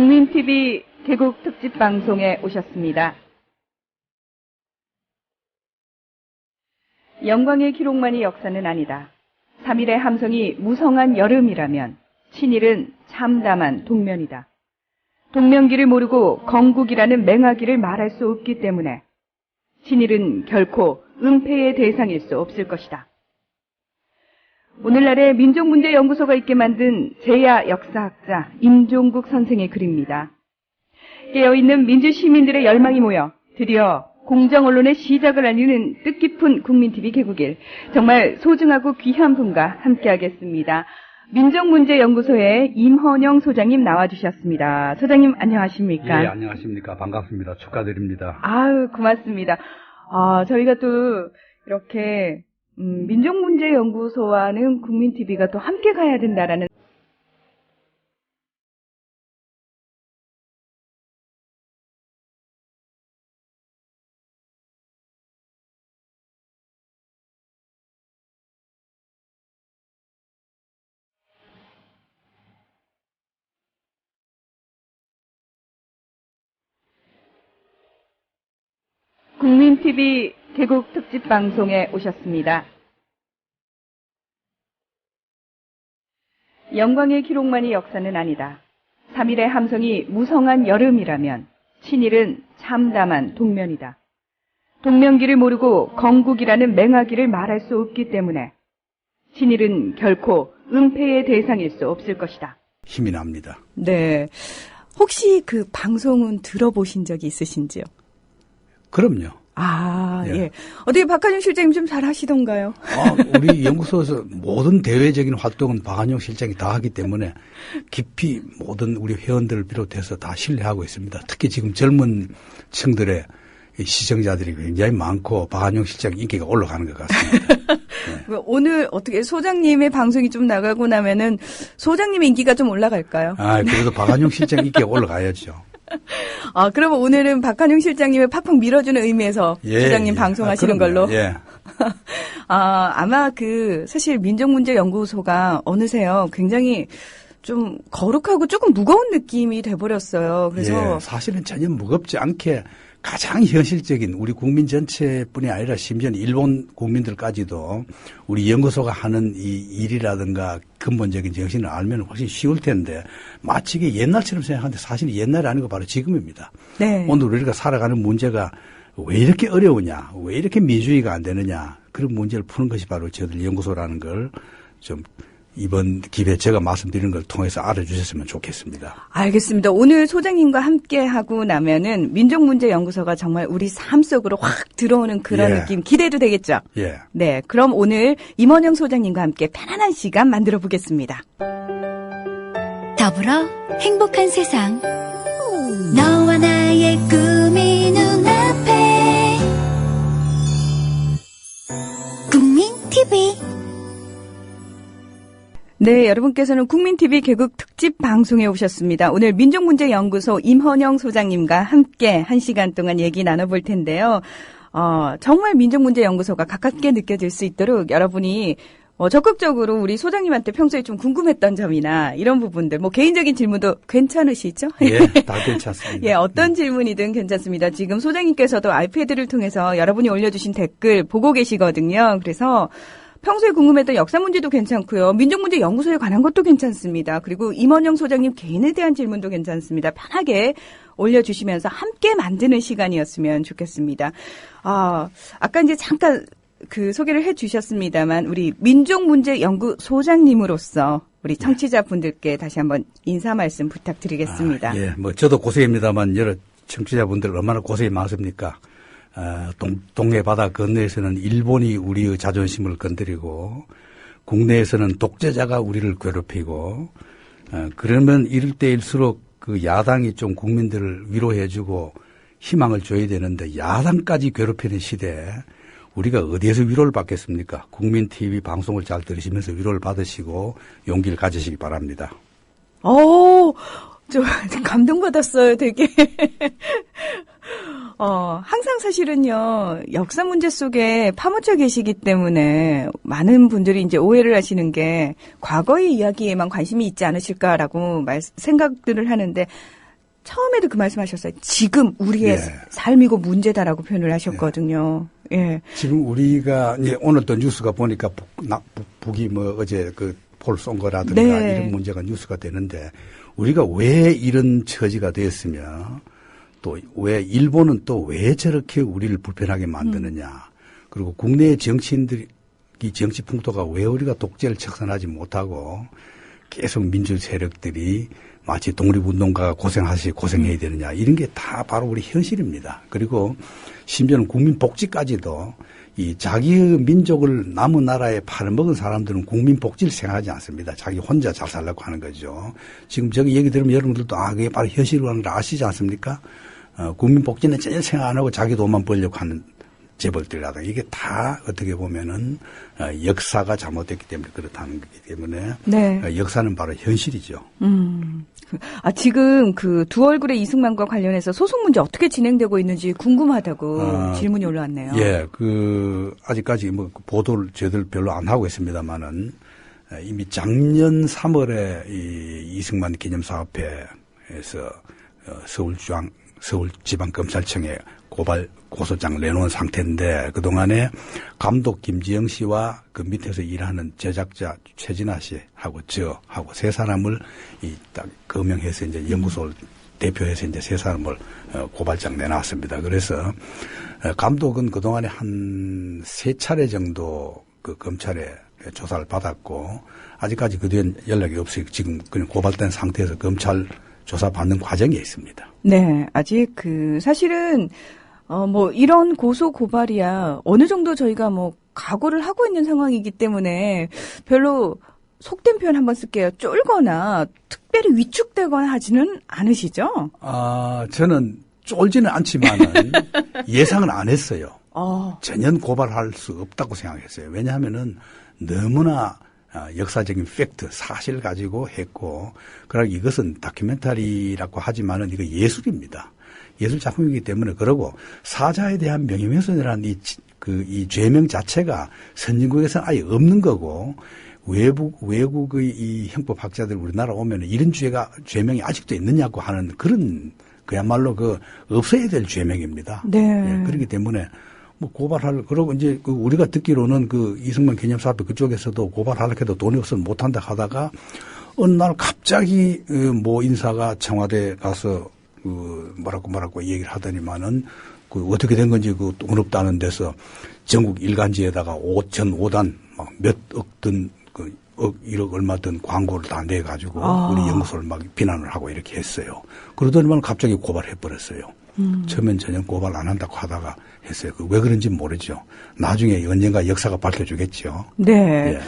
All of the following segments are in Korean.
국민TV 개국 특집 방송에 오셨습니다. 영광의 기록만이 역사는 아니다. 3일의 함성이 무성한 여름이라면 친일은 참담한 동면이다. 동면기를 모르고 건국이라는 맹하기를 말할 수 없기 때문에 친일은 결코 은폐의 대상일 수 없을 것이다. 오늘날의 민족문제연구소가 있게 만든 제야 역사학자 임종국 선생의 글입니다. 깨어있는 민주시민들의 열망이 모여 드디어 공정언론의 시작을 알리는 뜻깊은 국민TV 개국일, 정말 소중하고 귀한 분과 함께하겠습니다. 민족문제연구소의 임헌영 소장님 나와주셨습니다. 소장님 안녕하십니까? 예, 안녕하십니까. 반갑습니다. 축하드립니다. 아유, 고맙습니다. 저희가 또 이렇게 민족문제연구소와는 국민TV가 또 함께 가야 된다라는 국민TV 개국 특집 방송에 오셨습니다. 영광의 기록만이 역사는 아니다. 3일의 함성이 무성한 여름이라면 친일은 참담한 동면이다. 동면기를 모르고 건국이라는 맹하기를 말할 수 없기 때문에 친일은 결코 은폐의 대상일 수 없을 것이다. 힘이 납니다. 네. 혹시 그 방송은 들어보신 적이 있으신지요? 그럼요. 예. 어떻게 박한용 실장님 좀 잘 하시던가요? 우리 연구소에서 모든 대외적인 활동은 박한용 실장이 다 하기 때문에 깊이 모든 우리 회원들을 비롯해서 다 신뢰하고 있습니다. 특히 지금 젊은 층들의 시청자들이 굉장히 많고 박한용 실장 인기가 올라가는 것 같습니다. 네. 오늘 어떻게 소장님의 방송이 좀 나가고 나면은 소장님의 인기가 좀 올라갈까요? 그래도 박한용 실장 인기가 올라가야죠. 그러면 오늘은 박한용 실장님을 팍팍 밀어주는 의미에서 소장님 방송하시는 걸로. 예. 아마 사실 민족문제연구소가 어느새요 굉장히 좀 거룩하고 조금 무거운 느낌이 돼버렸어요. 그래서 사실은 전혀 무겁지 않게 가장 현실적인 우리 국민 전체뿐이 아니라 심지어는 일본 국민들까지도 우리 연구소가 하는 이 일이라든가 근본적인 정신을 알면 훨씬 쉬울 텐데 마치 이게 옛날처럼 생각하는데 사실 옛날이 아니고 바로 지금입니다. 네. 오늘 우리가 살아가는 문제가 왜 이렇게 어려우냐, 왜 이렇게 민주주의가 안 되느냐, 그런 문제를 푸는 것이 바로 저희들 연구소라는 걸 좀 이번 기회에 제가 말씀드리는 걸 통해서 알아주셨으면 좋겠습니다. 알겠습니다. 오늘 소장님과 함께 하고 나면은 민족문제연구소가 정말 우리 삶 속으로 확 들어오는 그런 느낌 기대도 되겠죠? 예. 네. 그럼 오늘 임헌영 소장님과 함께 편안한 시간 만들어 보겠습니다. 더불어 행복한 세상. 너와 나의 꿈이 눈앞에. 국민TV. 네, 여러분께서는 국민TV 개국 특집 방송에 오셨습니다. 오늘 민족문제연구소 임헌영 소장님과 함께 1시간 동안 얘기 나눠볼 텐데요. 정말 민족문제연구소가 가깝게 느껴질 수 있도록 여러분이 적극적으로 우리 소장님한테 평소에 좀 궁금했던 점이나 이런 부분들, 개인적인 질문도 괜찮으시죠? 예, 다 괜찮습니다. 예, 어떤 질문이든 괜찮습니다. 지금 소장님께서도 아이패드를 통해서 여러분이 올려주신 댓글 보고 계시거든요. 그래서 평소에 궁금했던 역사 문제도 괜찮고요. 민족문제연구소에 관한 것도 괜찮습니다. 그리고 임헌영 소장님 개인에 대한 질문도 괜찮습니다. 편하게 올려주시면서 함께 만드는 시간이었으면 좋겠습니다. 아까 이제 잠깐 소개를 해 주셨습니다만 우리 민족문제연구소장님으로서 우리 청취자분들께 다시 한번 인사 말씀 부탁드리겠습니다. 저도 고생입니다만 여러 청취자분들 얼마나 고생이 많습니까? 동해 바다 건너에서는 일본이 우리의 자존심을 건드리고 국내에서는 독재자가 우리를 괴롭히고 그러면 이럴 때일수록 그 야당이 좀 국민들을 위로해주고 희망을 줘야 되는데 야당까지 괴롭히는 시대에 우리가 어디에서 위로를 받겠습니까? 국민TV 방송을 잘 들으시면서 위로를 받으시고 용기를 가지시기 바랍니다. 저 감동받았어요, 되게. 항상 사실은요, 역사 문제 속에 파묻혀 계시기 때문에 많은 분들이 이제 오해를 하시는 게 과거의 이야기에만 관심이 있지 않으실까라고 생각들을 하는데 처음에도 그 말씀하셨어요. 지금 우리의 예. 삶이고 문제다라고 표현을 하셨거든요. 예. 지금 우리가 이제 오늘 또 뉴스가 보니까 북이 뭐 어제 그 폴 쏜 거라든가 네. 이런 문제가 뉴스가 되는데 우리가 왜 이런 처지가 됐으며 또 왜 일본은 또 왜 저렇게 우리를 불편하게 만드느냐. 그리고 국내의 정치인들이 정치 풍토가 왜 우리가 독재를 청산하지 못하고 계속 민주 세력들이 마치 독립운동가가 고생해야 되느냐. 이런 게 다 바로 우리 현실입니다. 그리고 심지어는 국민복지까지도 이 자기의 민족을 남의 나라에 팔아먹은 사람들은 국민복지를 생각하지 않습니다. 자기 혼자 잘 살려고 하는 거죠. 지금 저기 얘기 들으면 여러분들도 그게 바로 현실이라는 걸 아시지 않습니까? 국민복지는 전혀 생각 안 하고 자기 돈만 벌려고 하는 재벌들이라든가 이게 다 어떻게 보면은 역사가 잘못됐기 때문에 그렇다는 거기 때문에 네. 역사는 바로 현실이죠. 지금 그 두 얼굴의 이승만과 관련해서 소송 문제 어떻게 진행되고 있는지 궁금하다고 질문이 올라왔네요. 예, 아직까지 뭐 보도를 저희들 별로 안 하고 있습니다만은 이미 작년 3월에 이 이승만 기념사업회에서 서울지방검찰청에 고소장 내놓은 상태인데 그동안에 감독 김지영 씨와 그 밑에서 일하는 제작자 최진아 씨하고 저하고 세 사람을 딱 거명해서 이제 연구소를 대표해서 이제 세 사람을 고발장 내놨습니다. 그래서 감독은 그동안에 한 3차례 정도 그 검찰에 조사를 받았고 아직까지 그 뒤엔 연락이 없어요. 지금 그냥 고발된 상태에서 검찰 조사 받는 과정에 있습니다. 네, 아직 사실은 뭐 이런 고소 고발이야 어느 정도 저희가 뭐 각오를 하고 있는 상황이기 때문에 별로 속된 표현 한번 쓸게요. 쫄거나 특별히 위축되거나 하지는 않으시죠? 저는 쫄지는 않지만은 예상은 안 했어요. 전혀 고발할 수 없다고 생각했어요. 왜냐하면은 너무나 역사적인 팩트, 사실 가지고 했고, 그러나 이것은 다큐멘터리라고 하지만은 이거 예술입니다. 예술 작품이기 때문에 그러고 사자에 대한 명예훼손이라는 이 죄명 자체가 선진국에서는 아예 없는 거고 외국의 이 형법학자들 우리나라 오면 이런 죄명이 아직도 있느냐고 하는 그런 그야말로 없어야 될 죄명입니다. 네. 예, 그렇기 때문에 뭐 그러고 이제 우리가 듣기로는 이승만 기념사업회 그쪽에서도 고발하려고 해도 돈이 없어서 못한다 하다가 어느 날 갑자기 모 인사가 청와대 가서 뭐라고 얘기를 하더니만은 어떻게 된 건지 돈 없다는 데서 전국 일간지에다가 전 5단 막 몇 억 든 억 1억 얼마 든 광고를 다 내가지고 우리 연구소를 막 비난을 하고 이렇게 했어요. 그러더니만 갑자기 고발해버렸어요. 처음엔 전혀 고발 안 한다고 하다가 했어요. 왜 그런지 모르죠. 나중에 언젠가 역사가 밝혀주겠죠. 네. 예.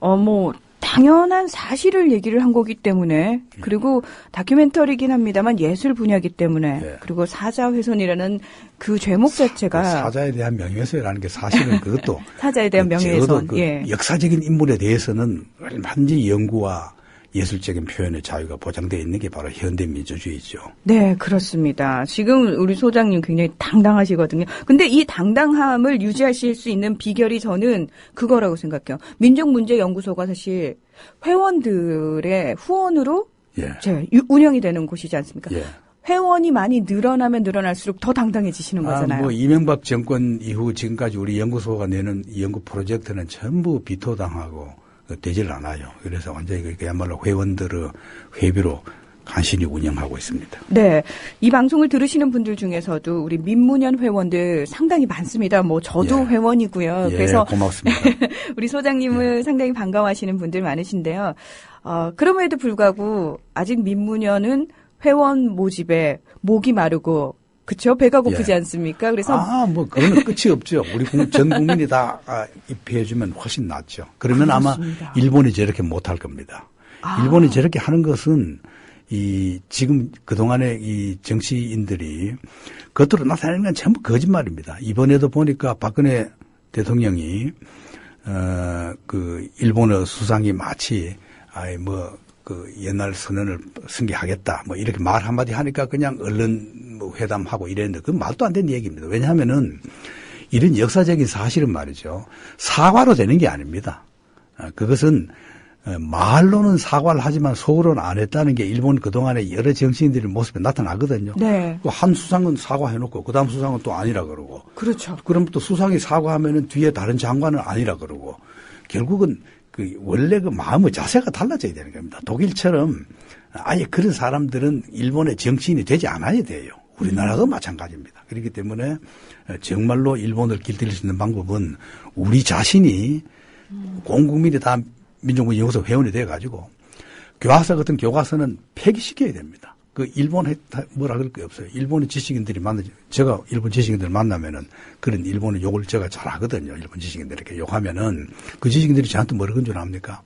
뭐 당연한 사실을 얘기를 한 거기 때문에 그리고 다큐멘터리긴 합니다만 예술 분야이기 때문에 예. 그리고 사자훼손이라는 그 죄목 자체가 사자에 대한 명예훼손이라는 게 사실은 그것도 사자에 대한 명예훼손. 예. 역사적인 인물에 대해서는 얼마든지 연구와 예술적인 표현의 자유가 보장되어 있는 게 바로 현대 민주주의죠. 네, 그렇습니다. 지금 우리 소장님 굉장히 당당하시거든요. 근데 이 당당함을 유지하실 수 있는 비결이 저는 그거라고 생각해요. 민족문제연구소가 사실 회원들의 후원으로 운영이 되는 곳이지 않습니까? 예. 회원이 많이 늘어나면 늘어날수록 더 당당해지시는 거잖아요. 이명박 정권 이후 지금까지 우리 연구소가 내는 연구 프로젝트는 전부 비토당하고 되질 않아요. 그래서 완전히 그야말로 회원들의 회비로 간신히 운영하고 있습니다. 네. 이 방송을 들으시는 분들 중에서도 우리 민문연 회원들 상당히 많습니다. 뭐 저도 회원이고요. 그래서 고맙습니다. 우리 소장님을 상당히 반가워하시는 분들 많으신데요. 그럼에도 불구하고 아직 민문연은 회원 모집에 목이 마르고 그렇죠. 배가 고프지 않습니까? 그래서 그거는 끝이 없죠. 우리 전 국민이 다 입회해주면 훨씬 낫죠. 그러면 그렇습니다. 아마 일본이 저렇게 못할 겁니다. 일본이 저렇게 하는 것은 지금 그동안에 이 정치인들이 겉으로 나타내는 건 전부 거짓말입니다. 이번에도 보니까 박근혜 대통령이 일본의 수상이 마치 옛날 선언을 승계하겠다 이렇게 말 한마디 하니까 그냥 언론 회담하고 이랬는데 그건 말도 안 되는 얘기입니다. 왜냐하면은 이런 역사적인 사실은 말이죠. 사과로 되는 게 아닙니다. 그것은 말로는 사과를 하지만 속으로는 안 했다는 게 일본 그동안의 여러 정치인들의 모습에 나타나거든요. 네. 한 수상은 사과해놓고 그다음 수상은 또 아니라 그러고. 그렇죠. 그럼 또 수상이 사과하면은 뒤에 다른 장관은 아니라 그러고. 결국은 원래 마음의 자세가 달라져야 되는 겁니다. 독일처럼 아예 그런 사람들은 일본의 정치인이 되지 않아야 돼요. 우리나라도 마찬가지입니다. 그렇기 때문에 정말로 일본을 길들일 수 있는 방법은 우리 자신이 온 국민이 다 민족문 연구소 회원이 돼가지고 교과서 같은 교과서는 폐기시켜야 됩니다. 일본에 뭐라 그럴 게 없어요. 일본의 지식인들이 제가 일본 지식인들 만나면은 그런 일본의 욕을 제가 잘 하거든요. 일본 지식인들 이렇게 욕하면은 그 지식인들이 저한테 뭐라 그런 줄 압니까?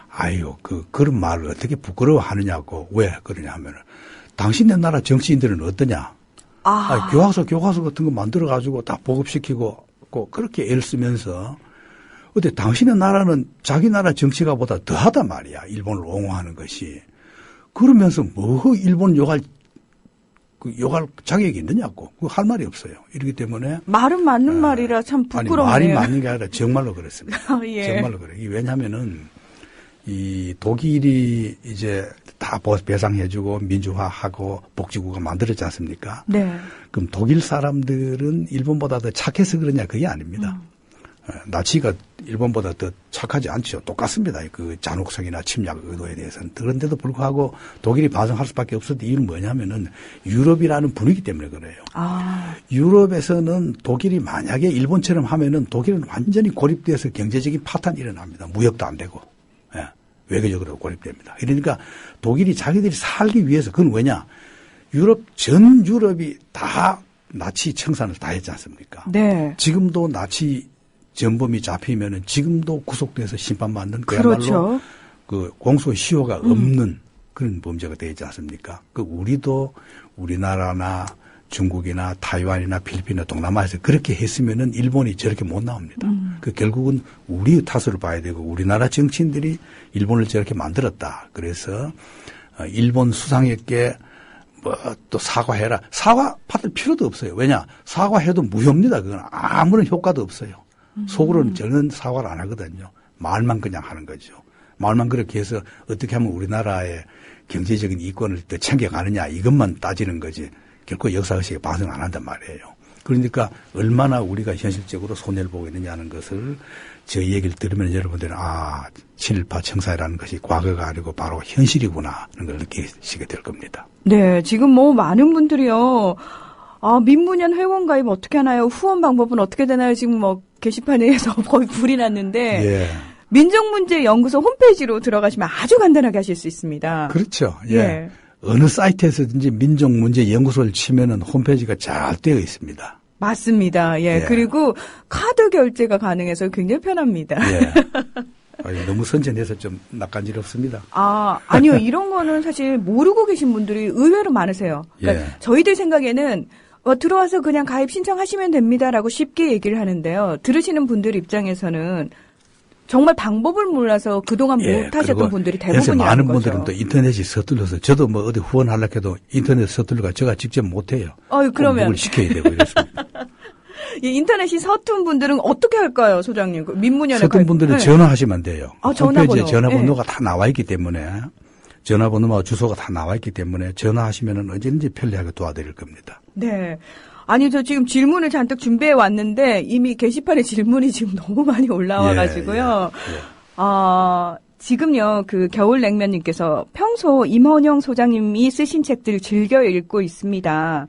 아유, 그런 말을 어떻게 부끄러워하느냐고. 왜 그러냐 하면은 당신네 나라 정치인들은 어떠냐? 교과서 같은 거 만들어가지고 다 보급시키고 그렇게 애를 쓰면서 근데 당신의 나라는 자기 나라 정치가 보다 더하단 말이야. 일본을 옹호하는 것이. 그러면서 일본 욕할 자격이 있느냐고. 그거 할 말이 없어요. 이렇기 때문에. 말은 맞는 말이라 참 부끄럽네요. 말이 맞는 게 아니라 정말로 그렇습니다. 예. 정말로 그래요. 왜냐면은 이 독일이 이제 다 배상해주고 민주화하고 복지국가 만들었지 않습니까? 네. 그럼 독일 사람들은 일본보다 더 착해서 그러냐? 그게 아닙니다. 나치가 일본보다 더 착하지 않죠. 똑같습니다. 그 잔혹성이나 침략 의도에 대해서는. 그런데도 불구하고 독일이 반성할 수밖에 없었던 이유는 뭐냐면은 유럽이라는 분위기 때문에 그래요. 유럽에서는 독일이 만약에 일본처럼 하면은 독일은 완전히 고립돼서 경제적인 파탄이 일어납니다. 무역도 안 되고. 예. 외교적으로 고립됩니다. 그러니까 독일이 자기들이 살기 위해서 그건 왜냐? 전 유럽이 다 나치 청산을 다 했지 않습니까? 네. 지금도 나치 전범이 잡히면은 지금도 구속돼서 심판받는 그야말로 그렇죠. 공소 시효가 없는 그런 범죄가 되지 않습니까? 우리도 우리나라나 중국이나 타이완이나 필리핀이나 동남아에서 그렇게 했으면은 일본이 저렇게 못 나옵니다. 결국은 우리의 탓으로 봐야 되고 우리나라 정치인들이 일본을 저렇게 만들었다. 그래서 일본 수상에게 또 사과해라. 사과 받을 필요도 없어요. 왜냐? 사과해도 무효입니다. 그건 아무런 효과도 없어요. 속으로는 전혀 사과를 안 하거든요. 말만 그냥 하는 거죠. 말만 그렇게 해서 어떻게 하면 우리나라의 경제적인 이권을 더 챙겨가느냐 이것만 따지는 거지. 결코 역사의식에 반성 안 한단 말이에요. 그러니까 얼마나 우리가 현실적으로 손해를 보고 있느냐는 것을 저희 얘기를 들으면 여러분들은 친일파 청사라는 것이 과거가 아니고 바로 현실이구나 하는 걸 느끼시게 될 겁니다. 네, 지금 많은 분들이요. 민문연 회원 가입 어떻게 하나요? 후원 방법은 어떻게 되나요? 지금 게시판에서 거의 불이 났는데. 예. 민족문제연구소 홈페이지로 들어가시면 아주 간단하게 하실 수 있습니다. 그렇죠. 예. 어느 사이트에서든지 민족문제연구소를 치면은 홈페이지가 잘 되어 있습니다. 맞습니다. 예. 그리고 카드 결제가 가능해서 굉장히 편합니다. 예. 너무 선전해서 좀 낯간지럽습니다. 아니요. 이런 거는 사실 모르고 계신 분들이 의외로 많으세요. 그러니까 저희들 생각에는 들어와서 그냥 가입 신청하시면 됩니다라고 쉽게 얘기를 하는데요. 들으시는 분들 입장에서는 정말 방법을 몰라서 그동안 못 하셨던 분들이 대부분이라는 거죠. 많은 분들은 또 인터넷이 서툴러서 저도 어디 후원하려고 해도 인터넷 서툴러가 제가 직접 못해요. 그러면. 누굴 시켜야 되고 이렇습니다. 인터넷이 서툰 분들은 어떻게 할까요, 소장님? 민문연에 서툰 분들은 전화하시면 돼요. 홈페이지에 전화번호가 다 나와 있기 때문에 전화번호와 주소가 다 나와 있기 때문에 전화하시면 언제든지 편리하게 도와드릴 겁니다. 네. 아니, 저 지금 질문을 잔뜩 준비해 왔는데 이미 게시판에 질문이 지금 너무 많이 올라와가지고요. 지금요, 겨울냉면님께서 평소 임헌영 소장님이 쓰신 책들 즐겨 읽고 있습니다.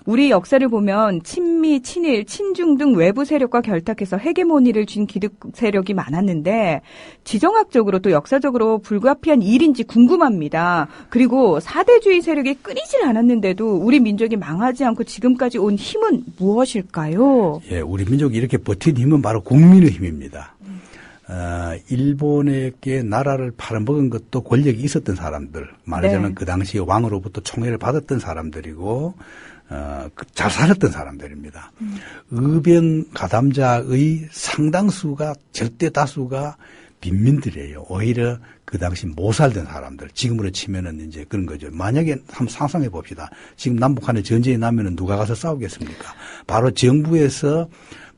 우리 역사를 보면 친미, 친일, 친중 등 외부 세력과 결탁해서 헤게모니를 쥔 기득 세력이 많았는데 지정학적으로 또 역사적으로 불가피한 일인지 궁금합니다. 그리고 사대주의 세력이 끊이질 않았는데도 우리 민족이 망하지 않고 지금까지 온 힘은 무엇일까요? 예, 우리 민족이 이렇게 버틴 힘은 바로 국민의 힘입니다. 일본에게 나라를 팔아먹은 것도 권력이 있었던 사람들, 말하자면 그 당시에 왕으로부터 총애를 받았던 사람들이고, 잘 살았던 사람들입니다. 의병 가담자의 상당수가, 절대 다수가 빈민들이에요. 오히려 그 당시 못 살던 사람들, 지금으로 치면은 이제 그런 거죠. 만약에 한번 상상해 봅시다. 지금 남북한의 전쟁이 나면은 누가 가서 싸우겠습니까? 바로 정부에서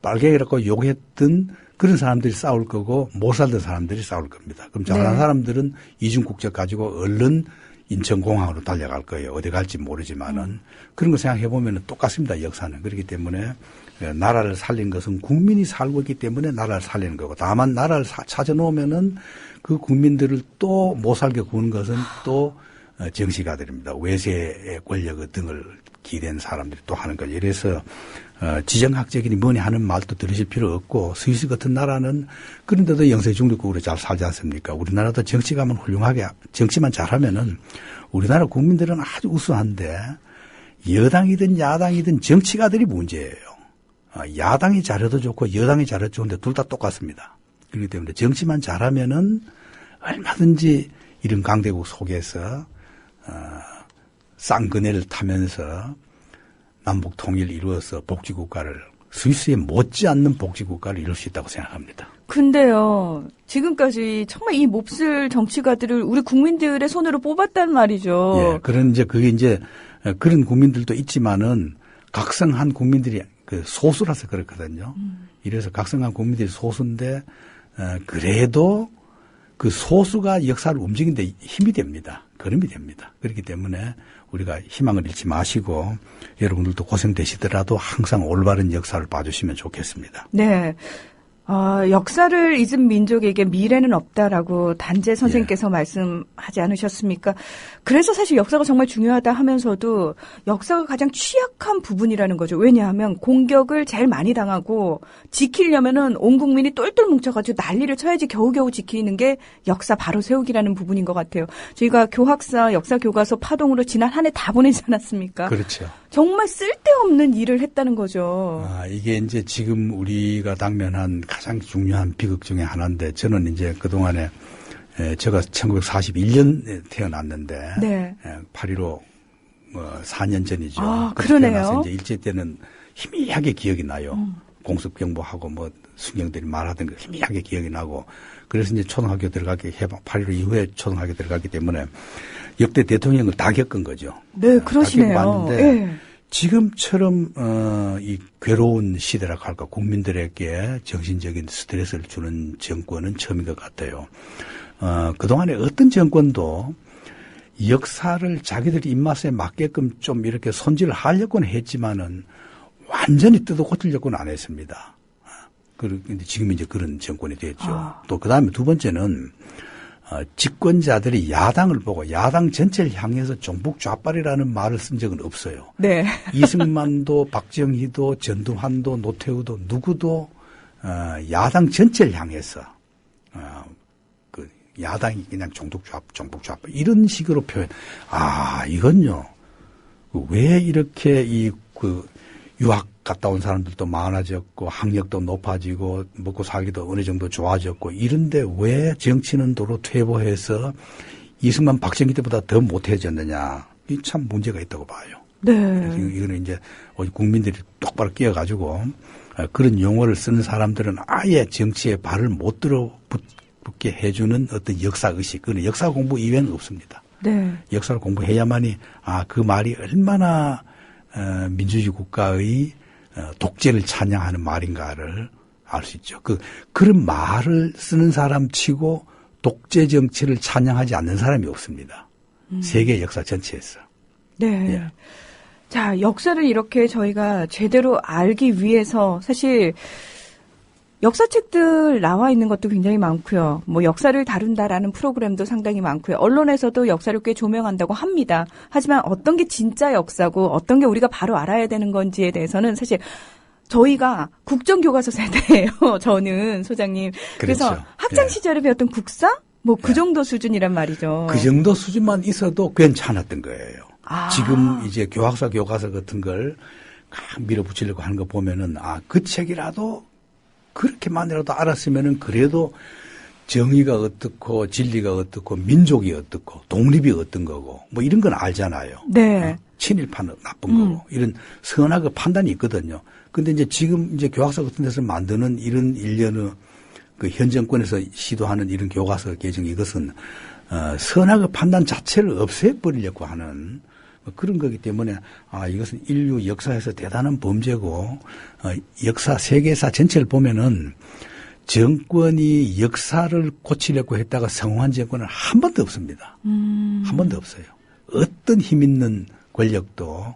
빨갱이라고 욕했던 그런 사람들이 싸울 거고 못 살던 사람들이 싸울 겁니다. 그럼 잘하는 네. 사람들은 이중 국적 가지고 얼른 인천공항으로 달려갈 거예요. 어디 갈지 모르지만은 그런 거 생각해 보면 똑같습니다. 역사는. 그렇기 때문에 나라를 살린 것은 국민이 살고 있기 때문에 나라를 살리는 거고 다만 나라를 찾아놓으면은 그 국민들을 또 못 살게 구는 것은 또 정치가들입니다. 외세의 권력 등을 기댄 사람들이 또 하는 거죠. 이래서 지정학적인 뭐니 하는 말도 들으실 필요 없고 스위스 같은 나라는 그런데도 영세중립국으로 잘 살지 않습니까? 우리나라도 정치가면 훌륭하게 정치만 잘하면은 우리나라 국민들은 아주 우수한데 여당이든 야당이든 정치가들이 문제예요. 야당이 잘해도 좋고 여당이 잘해도 좋은데 둘 다 똑같습니다. 그렇기 때문에 정치만 잘하면은 얼마든지 이런 강대국 속에서 쌍그네를 타면서 남북 통일을 이루어서 복지국가를 스위스에 못지않는 복지국가를 이룰 수 있다고 생각합니다. 근데요, 지금까지 정말 이 몹쓸 정치가들을 우리 국민들의 손으로 뽑았단 말이죠. 예, 그런 국민들도 있지만은 각성한 국민들이 그 소수라서 그렇거든요. 이래서 각성한 국민들이 소수인데 그래도 그 소수가 역사를 움직이는데 힘이 됩니다. 걸음이 됩니다. 그렇기 때문에 우리가 희망을 잃지 마시고 여러분들도 고생되시더라도 항상 올바른 역사를 봐주시면 좋겠습니다. 네. 역사를 잊은 민족에게 미래는 없다라고 단재 선생님께서 말씀하지 않으셨습니까? 그래서 사실 역사가 정말 중요하다 하면서도 역사가 가장 취약한 부분이라는 거죠. 왜냐하면 공격을 제일 많이 당하고 지키려면은 온 국민이 똘똘 뭉쳐가지고 난리를 쳐야지 겨우겨우 지키는 게 역사 바로 세우기라는 부분인 것 같아요. 저희가 교학사 역사 교과서 파동으로 지난 한 해 다 보내지 않았습니까? 그렇죠. 정말 쓸데없는 일을 했다는 거죠. 이게 이제 지금 우리가 당면한 가장 중요한 비극 중에 하나인데 저는 이제 그동안에 제가 1941년에 태어났는데 네. 8.15 4년 전이죠. 그러네요. 태어나서 이제 일제 때는 희미하게 기억이 나요. 공습경보하고 뭐 순경들이 말하던 거 희미하게 기억이 나고 그래서 이제 초등학교 들어가기 8.15 이후에 초등학교 들어갔기 때문에 역대 대통령을 다 겪은 거죠. 네, 그러시네요. 다 겪어봤는데 네. 지금처럼 이 괴로운 시대라고 할까 국민들에게 정신적인 스트레스를 주는 정권은 처음인 것 같아요. 그동안에 어떤 정권도 역사를 자기들이 입맛에 맞게끔 좀 이렇게 손질을 하려고는 했지만은 완전히 뜯어 고치려고는 안 했습니다. 그런데 지금 이제 그런 정권이 됐죠. 또 그다음에 두 번째는 집권자들이 야당을 보고 야당 전체를 향해서 종북 좌빨이라는 말을 쓴 적은 없어요. 네. 이승만도 박정희도 전두환도 노태우도 누구도 야당 전체를 향해서 그 야당이 그냥 종북 좌빨 이런 식으로 표현. 이건요. 왜 이렇게 유학 갔다 온 사람들도 많아졌고 학력도 높아지고 먹고 살기도 어느 정도 좋아졌고 이런데 왜 정치는 도로 퇴보해서 이승만 박정희 때보다 더 못해졌느냐. 이 참 문제가 있다고 봐요. 네. 이거는 이제 국민들이 똑바로 끼어가지고 그런 용어를 쓰는 사람들은 아예 정치에 발을 못 들어붙게 해주는 어떤 역사의식. 그건 역사 공부 이외에는 없습니다. 네. 역사를 공부해야만이 그 말이 얼마나 민주주의 국가의 독재를 찬양하는 말인가를 알 수 있죠. 그런 말을 쓰는 사람 치고 독재 정치를 찬양하지 않는 사람이 없습니다. 세계 역사 전체에서. 네. 예. 자, 역사를 이렇게 저희가 제대로 알기 위해서 사실 역사책들 나와 있는 것도 굉장히 많고요. 뭐 역사를 다룬다라는 프로그램도 상당히 많고요. 언론에서도 역사를 꽤 조명한다고 합니다. 하지만 어떤 게 진짜 역사고 어떤 게 우리가 바로 알아야 되는 건지에 대해서는 사실 저희가 국정교과서 세대예요. 저는 소장님. 그래서 그렇죠. 학창 시절에 배웠던 국사? 뭐 그 정도 수준이란 말이죠. 그 정도 수준만 있어도 괜찮았던 거예요. 지금 이제 교학사 교과서 같은 걸 밀어붙이려고 하는 거 보면은 그 책이라도 그렇게만이라도 알았으면은 그래도 정의가 어떻고 진리가 어떻고 민족이 어떻고 독립이 어떤 거고 뭐 이런 건 알잖아요. 네. 친일파는 나쁜 거고 이런 선악의 판단이 있거든요. 근데 이제 지금 이제 교학서 같은 데서 만드는 이런 일련의 그 현 정권에서 시도하는 이런 교과서 개정 이것은 선악의 판단 자체를 없애버리려고 하는 그런 거기 때문에 이것은 인류 역사에서 대단한 범죄고 역사 세계사 전체를 보면은 정권이 역사를 고치려고 했다가 성공한 정권은 한 번도 없습니다. 한 번도 없어요. 어떤 힘 있는 권력도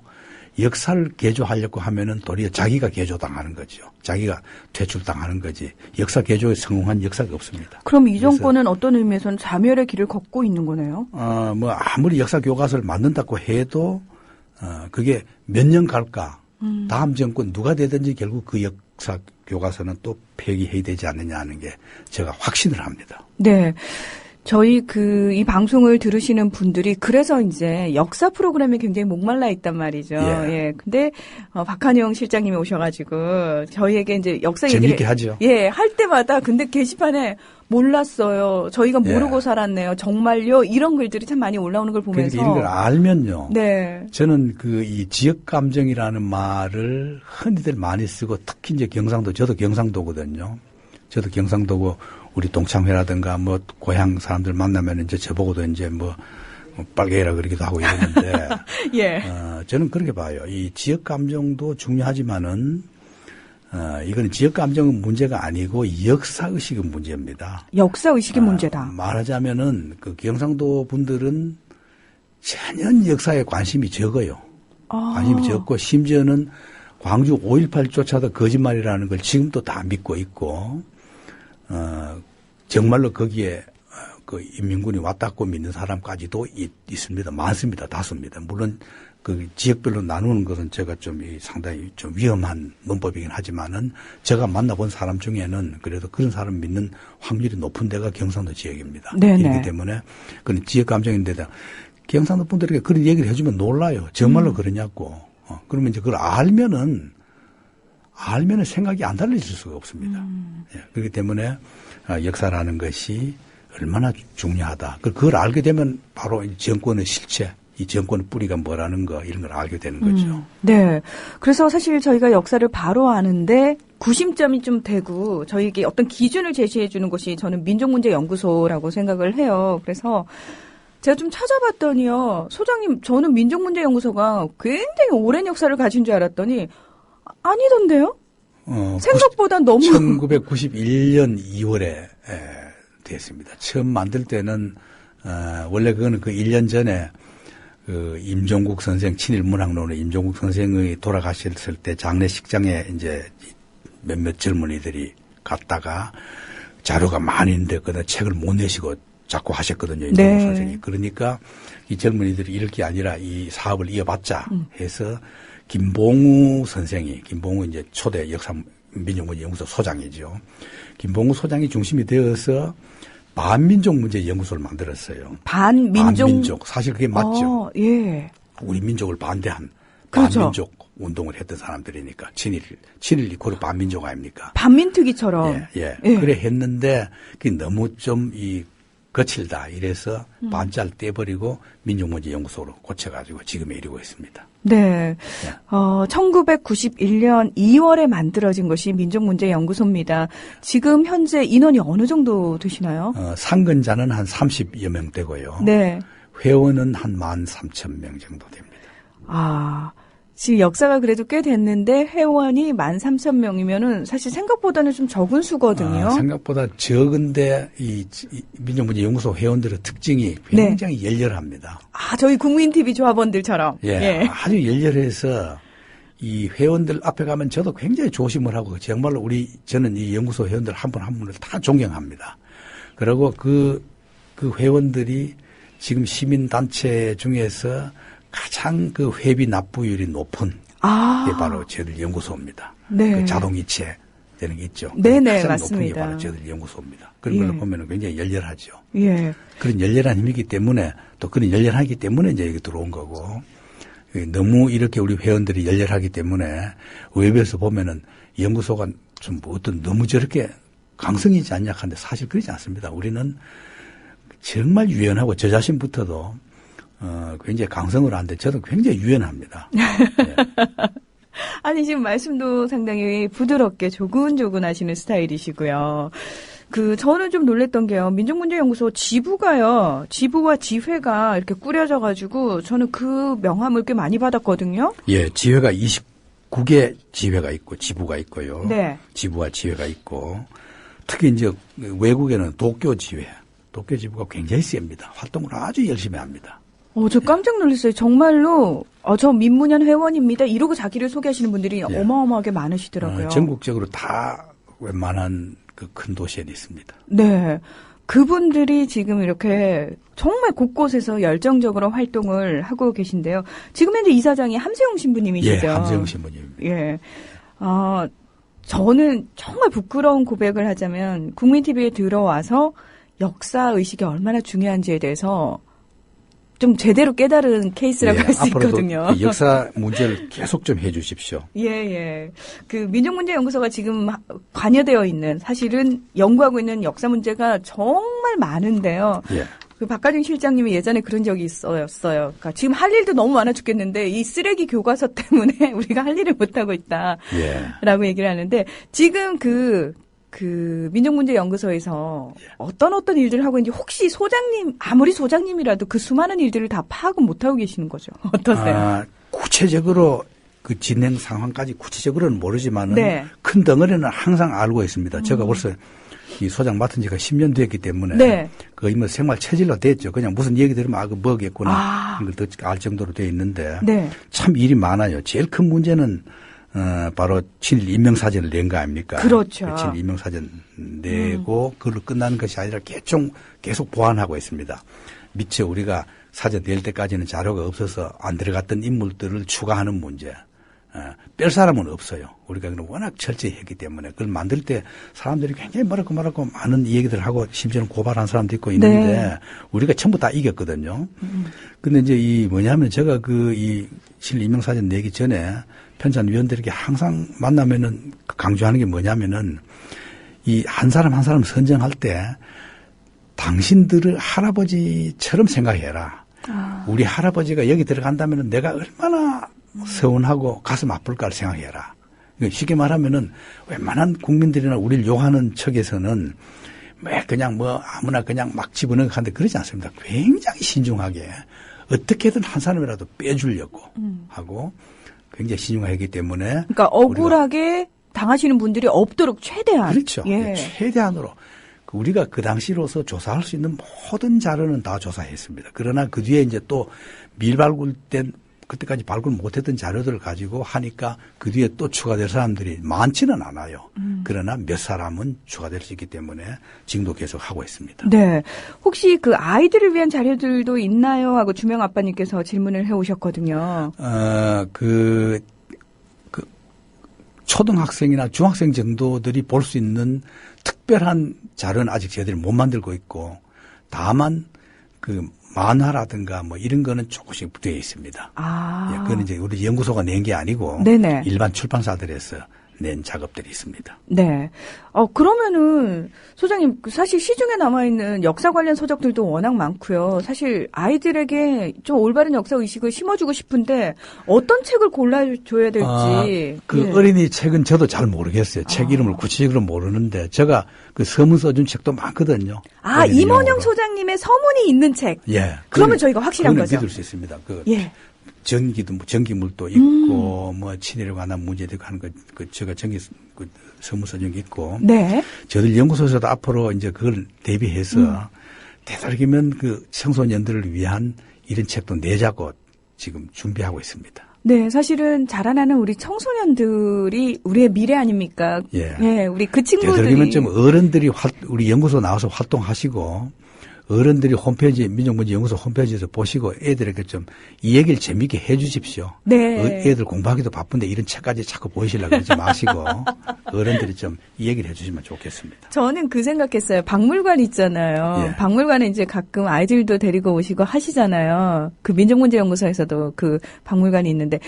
역사를 개조하려고 하면은 도리어 자기가 개조당하는 거죠. 자기가 퇴출당하는 거지. 역사 개조에 성공한 역사가 없습니다. 그럼 이 정권은 어떤 의미에서는 자멸의 길을 걷고 있는 거네요? 뭐 아무리 역사 교과서를 만든다고 해도 그게 몇 년 갈까? 다음 정권 누가 되든지 결국 그 역사 교과서는 또 폐기해야 되지 않느냐 하는 게 제가 확신을 합니다. 네. 저희 이 방송을 들으시는 분들이 그래서 이제 역사 프로그램에 굉장히 목말라 있단 말이죠. 예. 근데, 박한영 실장님이 오셔가지고 저희에게 이제 역사 얘기를. 재밌게 하죠. 예, 할 때마다 근데 게시판에 몰랐어요. 저희가 모르고 살았네요. 정말요? 이런 글들이 참 많이 올라오는 걸 보면서. 그러니까 이런 걸 알면요. 네. 저는 이 지역 감정이라는 말을 흔히들 많이 쓰고 특히 이제 경상도, 저도 경상도거든요. 저도 경상도고 우리 동창회라든가 뭐 고향 사람들 만나면 이제 저보고도 이제 뭐 빨개라 그러기도 하고 이러는데. 예. 저는 그렇게 봐요. 이 지역 감정도 중요하지만은 이건 지역 감정은 문제가 아니고 역사 의식은 문제입니다. 역사 의식이 문제다. 말하자면은 그 경상도 분들은 전혀 역사에 관심이 적어요. 관심이 적고 심지어는 광주 5.18조차도 거짓말이라는 걸 지금도 다 믿고 있고 정말로 거기에 그 인민군이 왔다고 믿는 사람까지도 있습니다. 많습니다. 다수입니다. 물론 그 지역별로 나누는 것은 제가 좀 상당히 좀 위험한 문법이긴 하지만은 제가 만나본 사람 중에는 그래도 그런 사람 믿는 확률이 높은 데가 경상도 지역입니다. 네네. 그렇기 때문에 그건 지역 감정인데다 경상도 분들에게 그런 얘기를 해주면 놀라요. 정말로 그러냐고. 그러면 이제 그걸 알면은 생각이 안 달라질 수가 없습니다. 예, 그렇기 때문에 역사라는 것이 얼마나 중요하다. 그걸 알게 되면 바로 정권의 실체, 이 정권의 뿌리가 뭐라는 거 이런 걸 알게 되는 거죠. 네. 그래서 사실 저희가 역사를 바로 아는데 구심점이 좀 되고 저희에게 어떤 기준을 제시해 주는 것이 저는 민족문제연구소라고 생각을 해요. 그래서 제가 좀 찾아봤더니요. 소장님, 저는 민족문제연구소가 굉장히 오랜 역사를 가진 줄 알았더니 아니던데요? 생각보다 너무 1991년 2월에 됐습니다. 처음 만들 때는 원래 그거는 그 1년 전에 그 임종국 선생 친일 문학론의 임종국 선생이 돌아가셨을 때 장례식장에 이제 몇몇 젊은이들이 갔다가 자료가 많이 있는데 그다 책을 못 내시고 자꾸 하셨거든요. 임종국 선생이. 그러니까 이 젊은이들이 이럴 게 아니라 이 사업을 이어받자 해서 김봉우 선생이, 김봉우 이제 초대 역사 민족문제연구소 소장이죠. 김봉우 소장이 중심이 되어서 반민족문제연구소를 만들었어요. 반민족. 사실 그게 맞죠. 예. 우리 민족을 반대한 그렇죠. 반민족 운동을 했던 사람들이니까 친일 이코르 반민족 아닙니까? 반민특위처럼. 예. 그래 했는데 그게 너무 좀 거칠다. 이래서 반짤 떼버리고 민족문제연구소로 고쳐가지고 지금에 이르고 있습니다. 네. 1991년 2월에 만들어진 것이 민족문제연구소입니다. 지금 현재 인원이 어느 정도 되시나요? 상근자는 한 30여 명 되고요. 네. 회원은 한 13,000명 정도 됩니다. 지금 역사가 그래도 꽤 됐는데 회원이 13,000명이면은 사실 생각보다는 좀 적은 수거든요. 생각보다 적은데 이 민족문제연구소 회원들의 특징이 굉장히 열렬합니다. 저희 국민TV 조합원들처럼. 예. 아주 열렬해서 이 회원들 앞에 가면 저도 굉장히 조심을 하고 정말로 저는 이 연구소 회원들 한 분 한 분을 다 존경합니다. 그리고 그 회원들이 지금 시민단체 중에서 가장 그 회비 납부율이 높은 게 바로 저희들 연구소입니다. 네. 그 자동이체 되는 게 있죠. 네네, 가장 맞습니다. 높은 게 바로 저희들 연구소입니다. 그런 걸로 보면 굉장히 열렬하죠. 예. 그런 열렬한 힘이기 때문에 또 그런 열렬하기 때문에 이제 여기 들어온 거고 너무 이렇게 우리 회원들이 열렬하기 때문에 외부에서 보면은 연구소가 좀 어떤 너무 저렇게 강성이 있지 않냐 하는데 사실 그렇지 않습니다. 우리는 정말 유연하고 저 자신부터도 굉장히 강성을 하는데 저도 굉장히 유연합니다. 네. 아니 지금 말씀도 상당히 부드럽게 조근조근 하시는 스타일이시고요. 저는 좀 놀랬던 게요. 민족문제연구소 지부와 지회가 이렇게 꾸려져가지고 저는 그 명함을 꽤 많이 받았거든요. 예, 지회가 29개 지회가 있고 지부가 있고요. 네. 지부와 지회가 있고 특히 이제 외국에는 도쿄 지부가 굉장히 셉니다. 활동을 아주 열심히 합니다. 저 깜짝 놀랐어요. 정말로 저 민문현 회원입니다. 이러고 자기를 소개하시는 분들이 예. 어마어마하게 많으시더라고요. 전국적으로 다 웬만한 그 큰 도시에 있습니다. 네. 그분들이 지금 이렇게 정말 곳곳에서 열정적으로 활동을 하고 계신데요. 지금 현재 이사장이 함세웅 신부님이시죠? 예, 함세웅 신부님입니다. 예. 저는 정말 부끄러운 고백을 하자면 국민TV에 들어와서 역사 의식이 얼마나 중요한지에 대해서 좀 제대로 깨달은 케이스라고 할 수 있거든요. 앞으로도 역사 문제를 계속 좀 해 주십시오. 예. 그 민족문제연구소가 지금 관여되어 있는 사실은 연구하고 있는 역사 문제가 정말 많은데요. 예. 그 박가정 실장님이 예전에 그런 적이 있었어요. 그러니까 지금 할 일도 너무 많아 죽겠는데 이 쓰레기 교과서 때문에 우리가 할 일을 못 하고 있다라고 얘기를 하는데 지금 그 민족문제연구소에서 어떤 일들을 하고 있는지 혹시 소장님 아무리 소장님이라도 그 수많은 일들을 다 파악은 못 하고 계시는 거죠? 어떠세요? 구체적으로 그 진행 상황까지 구체적으로는 모르지만은 네. 큰 덩어리는 항상 알고 있습니다. 제가 벌써 이 소장 맡은 지가 10년 됐기 때문에 네. 거의 뭐 생활 체질로 됐죠. 그냥 무슨 얘기 들으면 그 뭐겠구나 이걸 더 알 정도로 돼 있는데 네. 참 일이 많아요. 제일 큰 문제는 바로 친일 인명사전을 낸 거 아닙니까? 그렇죠. 그 친일 인명사전 내고 그걸로 끝나는 것이 아니라 계속 보완하고 있습니다. 미처 우리가 사전 낼 때까지는 자료가 없어서 안 들어갔던 인물들을 추가하는 문제. 뺄 사람은 없어요. 우리가 워낙 철저히 했기 때문에 그걸 만들 때 사람들이 굉장히 뭐라고 많은 얘기들 하고 심지어는 고발한 사람도 있고 있는데 네. 우리가 전부 다 이겼거든요. 근데 이제 이 뭐냐면 제가 이 친일 인명사전 내기 전에 편찬 위원들에게 항상 만나면은 강조하는 게 뭐냐면은 이 한 사람 한 사람 선정할 때 당신들을 할아버지처럼 생각해라. 우리 할아버지가 여기 들어간다면은 내가 얼마나 서운하고 가슴 아플까를 생각해라. 쉽게 말하면은 웬만한 국민들이나 우리를 욕하는 척에서는 그냥 아무나 그냥 막 집어넣어 하는데 그러지 않습니다. 굉장히 신중하게 어떻게든 한 사람이라도 빼주려고 하고 굉장히 신중하기 때문에. 그러니까 억울하게 당하시는 분들이 없도록 최대한. 그렇죠. 예. 최대한으로. 우리가 그 당시로서 조사할 수 있는 모든 자료는 다 조사했습니다. 그러나 그 뒤에 이제 또 밀발굴된 그때까지 발굴 못했던 자료들을 가지고 하니까 그 뒤에 또 추가될 사람들이 많지는 않아요. 그러나 몇 사람은 추가될 수 있기 때문에 지금도 계속 하고 있습니다. 네. 혹시 그 아이들을 위한 자료들도 있나요? 하고 주명 아빠님께서 질문을 해오셨거든요. 초등학생이나 중학생 정도들이 볼 수 있는 특별한 자료는 아직 저희들이 못 만들고 있고 다만 만화라든가 이런 거는 조금씩 되어 있습니다. 예, 그건 이제 우리 연구소가 낸 게 아니고 네네. 일반 출판사들에서 낸 작업들이 있습니다. 네. 그러면은 소장님 사실 시중에 남아있는 역사 관련 서적들도 워낙 많고요. 사실 아이들에게 좀 올바른 역사 의식을 심어주고 싶은데 어떤 책을 골라줘야 될지. 예. 어린이 책은 저도 잘 모르겠어요. 책 이름을 구체적으로 모르는데 제가 그 서문 써준 책도 많거든요. 임원영 소장님의 서문이 있는 책. 예. 그러면 저희가 확실한 거죠. 믿을 수 있습니다. 예. 전기물도 있고, 친일에 관한 문제도 하는 제가 서문 써준 게 있고. 네. 저들 연구소에서도 앞으로 이제 그걸 대비해서 되도록이면 청소년들을 위한 이런 책도 내자고 지금 준비하고 있습니다. 네, 사실은 자라나는 우리 청소년들이 우리의 미래 아닙니까? 예. 우리 그 친구들이. 되도록이면 좀 어른들이 우리 연구소 나와서 활동하시고, 어른들이 민족문제연구소 홈페이지에서 보시고 애들에게 좀 이 얘기를 재미있게 해 주십시오. 네. 애들 공부하기도 바쁜데 이런 책까지 자꾸 보이시려고 그러지 마시고 어른들이 좀 이 얘기를 해 주시면 좋겠습니다. 저는 그 생각했어요. 박물관 있잖아요. 예. 박물관에 이제 가끔 아이들도 데리고 오시고 하시잖아요. 그 민족문제연구소에서도 그 박물관이 있는데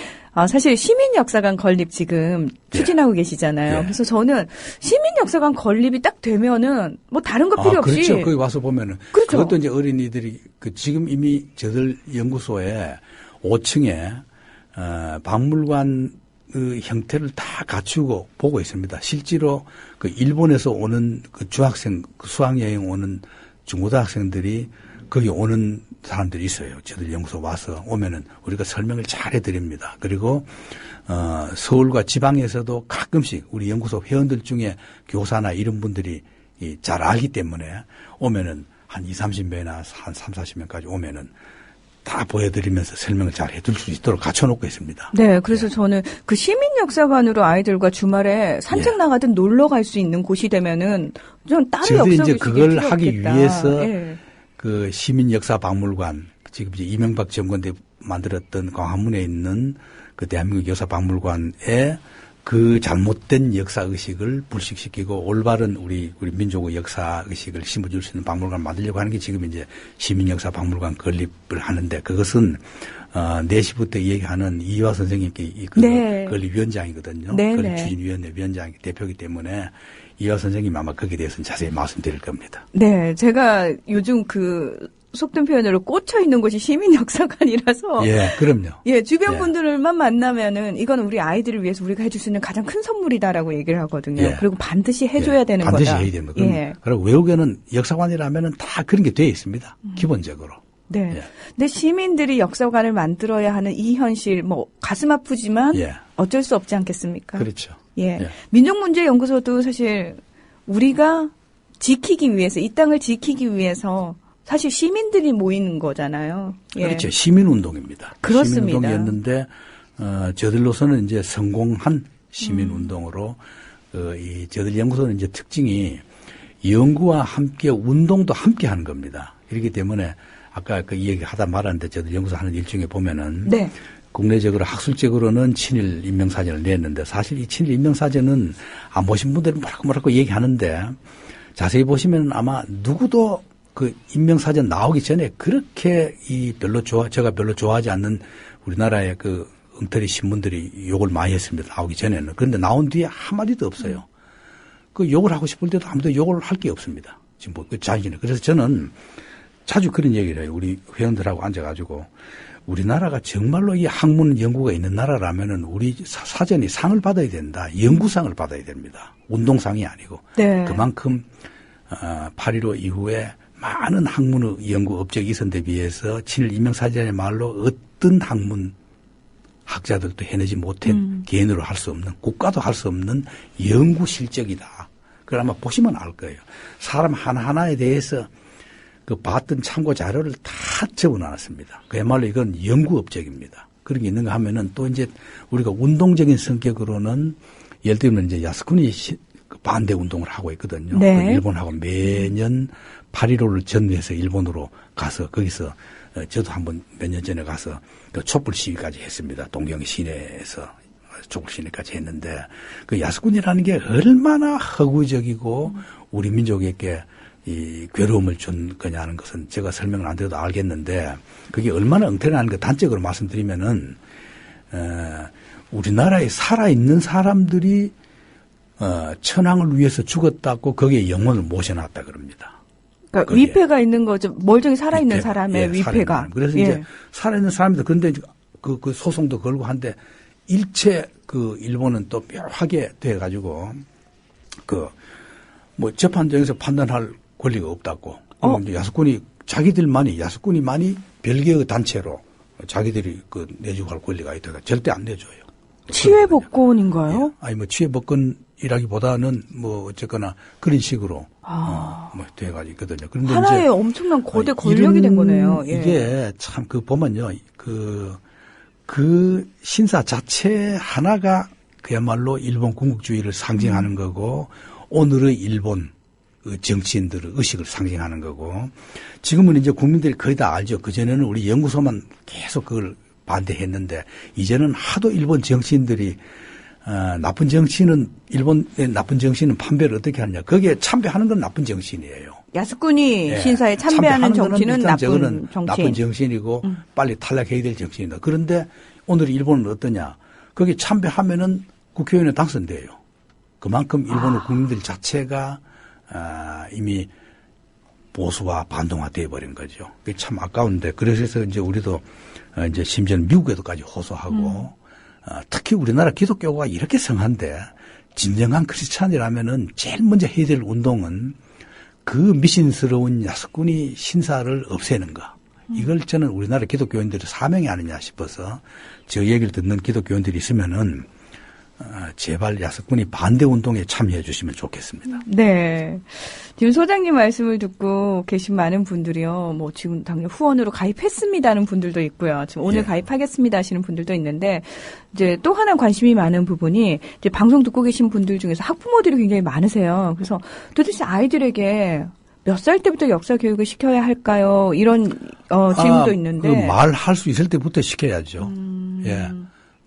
사실 시민역사관 건립 지금 추진하고 계시잖아요. 예. 그래서 저는 시민역사관 건립이 딱 되면은 다른 거 필요 없이. 그렇죠. 거기 와서 보면은. 그렇죠. 그것도 이제 어린이들이 지금 이미 저들 연구소에 5층에 박물관 형태를 다 갖추고 보고 있습니다. 실제로 일본에서 오는 중학생 수학여행 오는 중고등학생들이 거기 오는 사람들이 있어요. 저들 연구소 와서 오면은 우리가 설명을 잘 해드립니다. 그리고 서울과 지방에서도 가끔씩 우리 연구소 회원들 중에 교사나 이런 분들이 잘 알기 때문에 오면은 한 20-30명이나 한 30-40명까지 오면은 다 보여드리면서 설명을 잘 해줄 수 있도록 갖춰놓고 있습니다. 네, 그래서 저는 그 시민역사관으로 아이들과 주말에 산책 예. 나가든 놀러 갈 수 있는 곳이 되면은 좀 따로 저희들이 역사를 이제 그걸 필요 하기 없겠다. 위해서 예. 그 시민역사박물관, 지금 이제 이명박 정권 때 만들었던 광화문에 있는 그 대한민국 역사박물관에 그 잘못된 역사의식을 불식시키고 올바른 우리 민족의 역사의식을 심어줄 수 있는 박물관을 만들려고 하는 게 지금 이제 시민역사박물관 건립을 하는데 그것은 4시부터 얘기하는 이화 선생님께 네. 건립위원장이거든요. 네네. 건립추진위원회 위원장 대표이기 때문에 이화 선생님이 아마 거기에 대해서는 자세히 말씀드릴 겁니다. 네, 제가 요즘 그 속된 표현으로 꽂혀 있는 곳이 시민역사관이라서 예, 그럼요. 예, 주변 예. 분들만 만나면은 이건 우리 아이들을 위해서 우리가 해줄 수 있는 가장 큰 선물이다라고 얘기를 하거든요. 예. 그리고 반드시 해줘야 되는 반드시 거다. 해야 되는 거. 예. 그리고 외국에는 역사관이라면은 다 그런 게 되어 있습니다. 기본적으로. 네. 예. 근데 시민들이 역사관을 만들어야 하는 이 현실, 뭐 가슴 아프지만 예. 어쩔 수 없지 않겠습니까? 그렇죠. 예. 예. 민족문제연구소도 사실 우리가 지키기 위해서 이 땅을 지키기 위해서 사실 시민들이 모이는 거잖아요. 예. 그렇죠. 시민운동입니다. 그렇습니다. 시민운동이었는데 저들로서는 이제 성공한 시민운동으로 이 저들 연구소는 이제 특징이 연구와 함께 운동도 함께 하는 겁니다. 이렇기 때문에 아까 그 얘기 하다 말았는데 저들 연구소 하는 일 중에 보면은 네. 국내적으로 학술적으로는 친일 인명사전을 냈는데 사실 이 친일 인명사전은 안 보신 분들은 뭐라고 얘기하는데 자세히 보시면 아마 누구도 그 인명사전 나오기 전에 그렇게 제가 별로 좋아하지 않는 우리나라의 그 엉터리 신문들이 욕을 많이 했습니다. 나오기 전에는. 그런데 나온 뒤에 한마디도 없어요. 그 욕을 하고 싶을 때도 아무도 욕을 할 게 없습니다. 지금 뭐 그 자신이. 그래서 저는 자주 그런 얘기를 해요. 우리 회원들하고 앉아가지고 우리나라가 정말로 이 학문 연구가 있는 나라라면은 우리 사전이 상을 받아야 된다. 연구상을 받아야 됩니다. 운동상이 아니고. 네. 그만큼 8.15 이후에 많은 학문의 연구 업적이 있었는데 비해서 친일 인명사전의 말로 어떤 학문 학자들도 해내지 못한 개인으로 할 수 없는 국가도 할 수 없는 연구 실적이다. 그걸 아마 보시면 알 거예요. 사람 하나하나에 대해서 그 봤던 참고 자료를 다 적어놨습니다. 그야말로 이건 연구 업적입니다. 그런 게 있는가 하면은 또 이제 우리가 운동적인 성격으로는 예를 들면 이제 야스쿠니 반대 운동을 하고 있거든요. 네. 일본하고 매년 8.15를 전후해서 일본으로 가서 거기서 저도 한번 몇 년 전에 가서 그 촛불 시위까지 했습니다. 동경 시내에서 촛불 시위까지 했는데 그 야스쿠니라는 게 얼마나 허구적이고 우리 민족에게 이 괴로움을 준 거냐는 것은 제가 설명을 안 드려도 알겠는데 그게 얼마나 엉터리라는 거 단적으로 말씀드리면은 우리나라에 살아있는 사람들이 천황을 위해서 죽었다고 거기에 영혼을 모셔놨다 그럽니다. 그러니까 거기에. 위패가 있는 거죠. 멀쩡히 살아있는 사람의 예, 위패가. 살아있는. 그래서 예. 이제 살아있는 사람들 그런데 그 소송도 걸고 한데 일체 그 일본은 또 묘하게 돼가지고 그 뭐 재판정에서 판단할 권리가 없다고. 이제 야스쿠니만이 별개의 단체로 자기들이 그 내주고 할 권리가 있다가 절대 안 내줘요. 치외복권인가요? 예. 아니 뭐 치외복권이라기보다는 뭐 어쨌거나 그런 식으로 뭐 돼가지고 있거든요. 그런데 하나의 이제 엄청난 거대 권력이 된 거네요. 예. 이게 참 그 보면요, 그 신사 자체 하나가 그야말로 일본 군국주의를 상징하는 거고 오늘의 일본 정치인들의 의식을 상징하는 거고 지금은 이제 국민들이 거의 다 알죠. 그전에는 우리 연구소만 계속 그걸 반대했는데 이제는 하도 일본 정치인들이 나쁜 정치인은 일본의 나쁜 정치인은 판별을 어떻게 하느냐. 거기에 참배하는 건 나쁜 정치인이에요. 야스쿠니 예. 신사에 참배하는 정치는 나쁜 저거는 정치인. 나쁜 정치인이고 빨리 탈락해야 될 정치인이다. 그런데 오늘 일본은 어떠냐. 거기 참배하면은 국회의원에 당선돼요. 그만큼 일본의 국민들 자체가 이미 보수화 반동화 되어버린 거죠. 그게 참 아까운데 그래서 이제 우리도 이제 심지어는 미국에도까지 호소하고 특히 우리나라 기독교가 이렇게 성한데 진정한 크리스찬이라면은 제일 먼저 해야 될 운동은 그 미신스러운 야스쿠니 신사를 없애는 거. 이걸 저는 우리나라 기독교인들의 사명이 아니냐 싶어서 저 얘기를 듣는 기독교인들이 있으면은 제발 야석분이 반대 운동에 참여해 주시면 좋겠습니다. 네. 지금 소장님 말씀을 듣고 계신 많은 분들이요. 뭐 지금 당장 후원으로 가입했습니다는 분들도 있고요. 지금 오늘 예. 가입하겠습니다 하시는 분들도 있는데 이제 또 하나 관심이 많은 부분이 이제 방송 듣고 계신 분들 중에서 학부모들이 굉장히 많으세요. 그래서 도대체 아이들에게 몇 살 때부터 역사 교육을 시켜야 할까요? 이런 질문도 있는데. 그 말할 수 있을 때부터 시켜야죠. 예.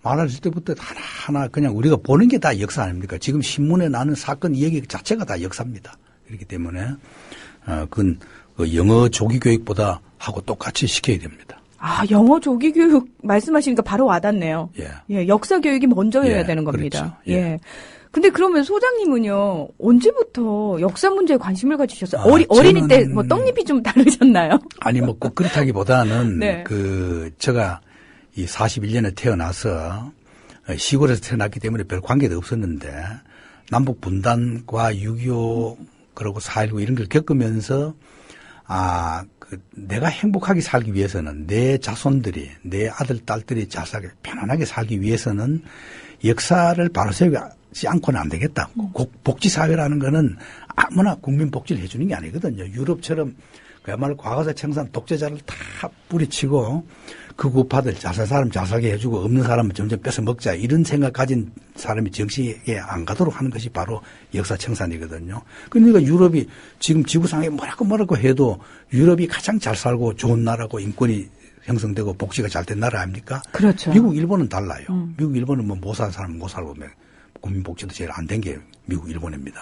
말할 수 있을 때부터 하나하나 그냥 우리가 보는 게 다 역사 아닙니까? 지금 신문에 나는 사건 얘기 자체가 다 역사입니다. 그렇기 때문에 그건 영어 조기 교육보다 하고 똑같이 시켜야 됩니다. 아, 영어 조기 교육 말씀하시니까 바로 와닿네요. 예. 예, 역사 교육이 먼저여야 예, 되는 겁니다. 그렇죠. 예. 예. 근데 그러면 소장님은요, 언제부터 역사 문제에 관심을 가지셨어요? 어린이 때 뭐 떡잎이 좀 다르셨나요? 아니, 뭐 꼭 그렇다기보다는 네. 제가 이 41년에 태어나서 시골에서 태어났기 때문에 별 관계도 없었는데 남북 분단과 6.25 그리고 4.19 이런 걸 겪으면서 내가 행복하게 살기 위해서는 내 자손들이, 내 아들, 딸들이 잘 살게, 편안하게 살기 위해서는 역사를 바로 세우지 않고는 안 되겠다. 복지사회라는 거는 아무나 국민 복지를 해주는 게 아니거든요. 유럽처럼 그야말로 과거사 청산 독재자를 다 뿌리치고 극우파들 잘 살 사람 잘 살게 해주고 없는 사람은 점점 뺏어 먹자 이런 생각 가진 사람이 정치에 안 가도록 하는 것이 바로 역사 청산이거든요. 그러니까 유럽이 지금 지구상에 뭐라고 해도 유럽이 가장 잘 살고 좋은 나라고 인권이 형성되고 복지가 잘 된 나라 아닙니까? 그렇죠. 미국, 일본은 달라요. 미국, 일본은 뭐 못 사는 사람은 못 살고 국민 복지도 제일 안 된 게 미국, 일본입니다.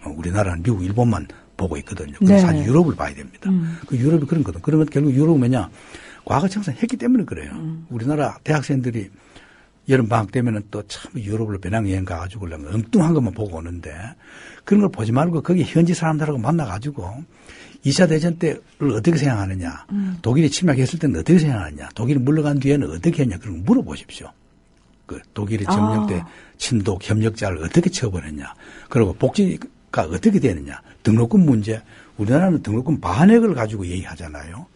우리나라는 미국, 일본만 보고 있거든요. 그래서 네. 사실 유럽을 봐야 됩니다. 그 유럽이 그런 거든. 그러면 결국 유럽은 뭐냐? 과거 청산했기 때문에 그래요. 우리나라 대학생들이 여름방학 되면은 또 참 유럽으로 배낭여행 가가지고 엉뚱한 것만 보고 오는데 그런 걸 보지 말고 거기 현지 사람들하고 만나가지고 2차 대전 때를 어떻게 생각하느냐. 독일이 침략했을 때는 어떻게 생각하느냐. 독일이 물러간 뒤에는 어떻게 했냐. 그런 거 물어보십시오. 그 독일의 점령 때 친독 협력자를 어떻게 처벌했냐. 그리고 복지가 어떻게 되느냐. 등록금 문제. 우리나라는 등록금 반액을 가지고 얘기하잖아요.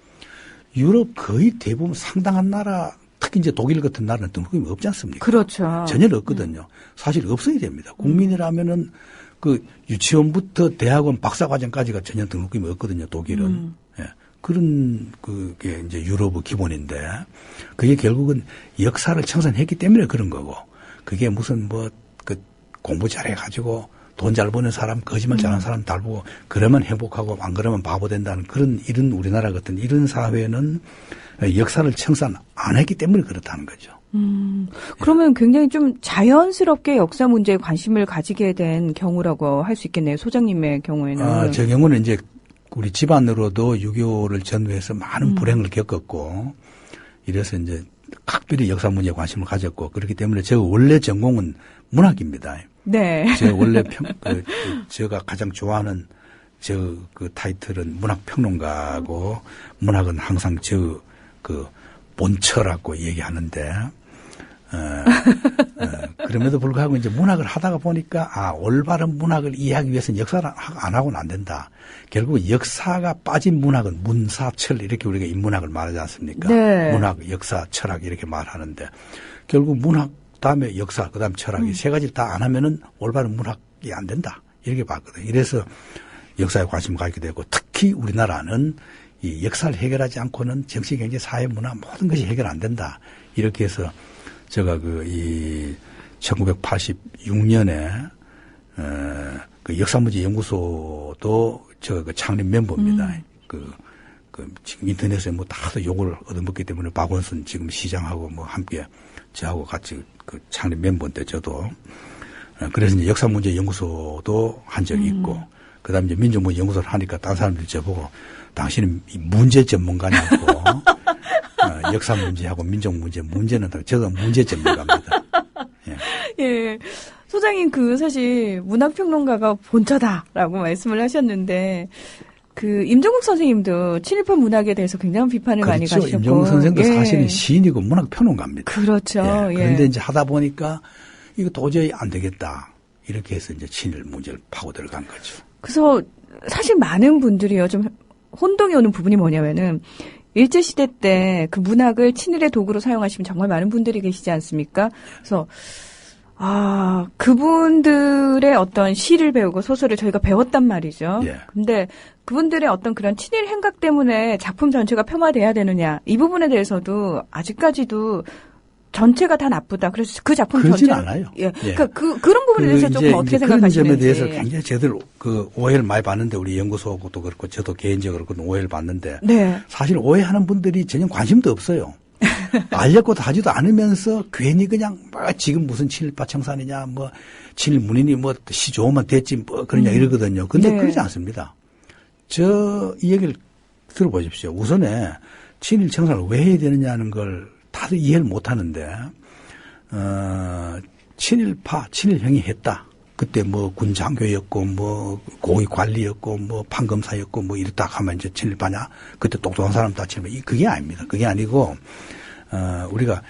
유럽 거의 대부분 상당한 나라, 특히 이제 독일 같은 나라는 등록금이 없지 않습니까? 그렇죠. 전혀 없거든요. 사실 없어야 됩니다. 국민이라면은 그 유치원부터 대학원 박사과정까지가 전혀 등록금이 없거든요. 독일은. 예. 그런 그게 이제 유럽의 기본인데 그게 결국은 역사를 청산했기 때문에 그런 거고 그게 무슨 뭐 그 공부 잘해가지고 돈 잘 버는 사람, 거짓말 잘하는 사람 잘 보고 그러면 행복하고 안 그러면 바보 된다는 이런 우리나라 같은 이런 사회는 역사를 청산 안 했기 때문에 그렇다는 거죠. 그러면 굉장히 좀 자연스럽게 역사 문제에 관심을 가지게 된 경우라고 할 수 있겠네요. 소장님의 경우에는. 제 경우는 이제 우리 집안으로도 6.25를 전후해서 많은 불행을 겪었고 이래서 이제 각별히 역사 문제에 관심을 가졌고 그렇기 때문에 제가 원래 전공은 문학입니다. 네. 제가 원래 제가 가장 좋아하는 그 타이틀은 문학평론가고 문학은 항상 본처라고 얘기하는데 그럼에도 불구하고 이제 문학을 하다가 보니까 올바른 문학을 이해하기 위해서는 역사를 안 하고는 안 된다. 결국 역사가 빠진 문학은 문사철 이렇게 우리가 인문학을 말하지 않습니까? 네. 문학, 역사, 철학 이렇게 말하는데 결국 문학 다음에 역사, 그다음 철학이 세 가지를 다 안 하면은 올바른 문학이 안 된다. 이렇게 봤거든요. 이래서 역사에 관심을 갖게 되고 특히 우리나라는 이 역사를 해결하지 않고는 정치, 경제, 사회, 문화 모든 것이 해결 안 된다. 이렇게 해서 제가 1986년에 그 역사문제연구소도 제가 그 창립 멤버입니다. 지금 인터넷에 뭐 다들 욕을 얻어먹기 때문에 박원순 지금 시장하고 뭐 함께 저하고 같이 그 창립 멤버인데 저도 그래서 이제 역사문제연구소도 한 적이 있고 그다음에 이제 민족문제연구소를 하니까 다른 사람들이 저보고 당신은 문제 전문가냐고 역사 문제하고 민족 문제는 제가 문제 전문가입니다. 예. 예. 소장님 사실 문학평론가가 본처다라고 말씀을 하셨는데 임종국 선생님도 친일파 문학에 대해서 굉장히 비판을 많이 가셨고. 임종국 선생도 예. 사실은 시인이고 문학평론가입니다. 그렇죠. 예. 그런데 이제 하다 보니까 이거 도저히 안 되겠다. 이렇게 해서 이제 친일 문제를 파고 들어간 거죠. 그래서 사실 많은 분들이요 좀 혼동이 오는 부분이 뭐냐면은 일제시대 때 그 문학을 친일의 도구로 사용하시면 정말 많은 분들이 계시지 않습니까? 그래서 그분들의 어떤 시를 배우고 소설을 저희가 배웠단 말이죠. 예. 근데 그분들의 어떤 그런 친일 행각 때문에 작품 전체가 폄하돼야 되느냐. 이 부분에 대해서도 아직까지도 전체가 다 나쁘다. 그래서 그 작품 그러진 전체를 않아요. 예. 예. 그런 부분에 대해서 조금 어떻게 생각하시는지. 그런 점에 대해서 굉장히 저들 오해를 많이 받는데 우리 연구소도 그렇고 저도 개인적으로 그런 오해를 받는데 네. 사실 오해하는 분들이 전혀 관심도 없어요. 알려고 하지도 않으면서 괜히 그냥 지금 무슨 친일파 청산이냐 친일 문인이 시 좋으면 됐지 그러냐 이러거든요. 근데 네. 그러지 않습니다. 이 얘기를 들어보십시오. 우선에 친일 청산을 왜 해야 되느냐는 걸 다들 이해를 못 하는데 친일형이 했다. 그때 군 장교였고 고위 관리였고 판검사였고 이랬다 하면 이제 친일파냐? 그때 똑똑한 사람 다 친일파. 그게 아닙니다. 그게 아니고 우리가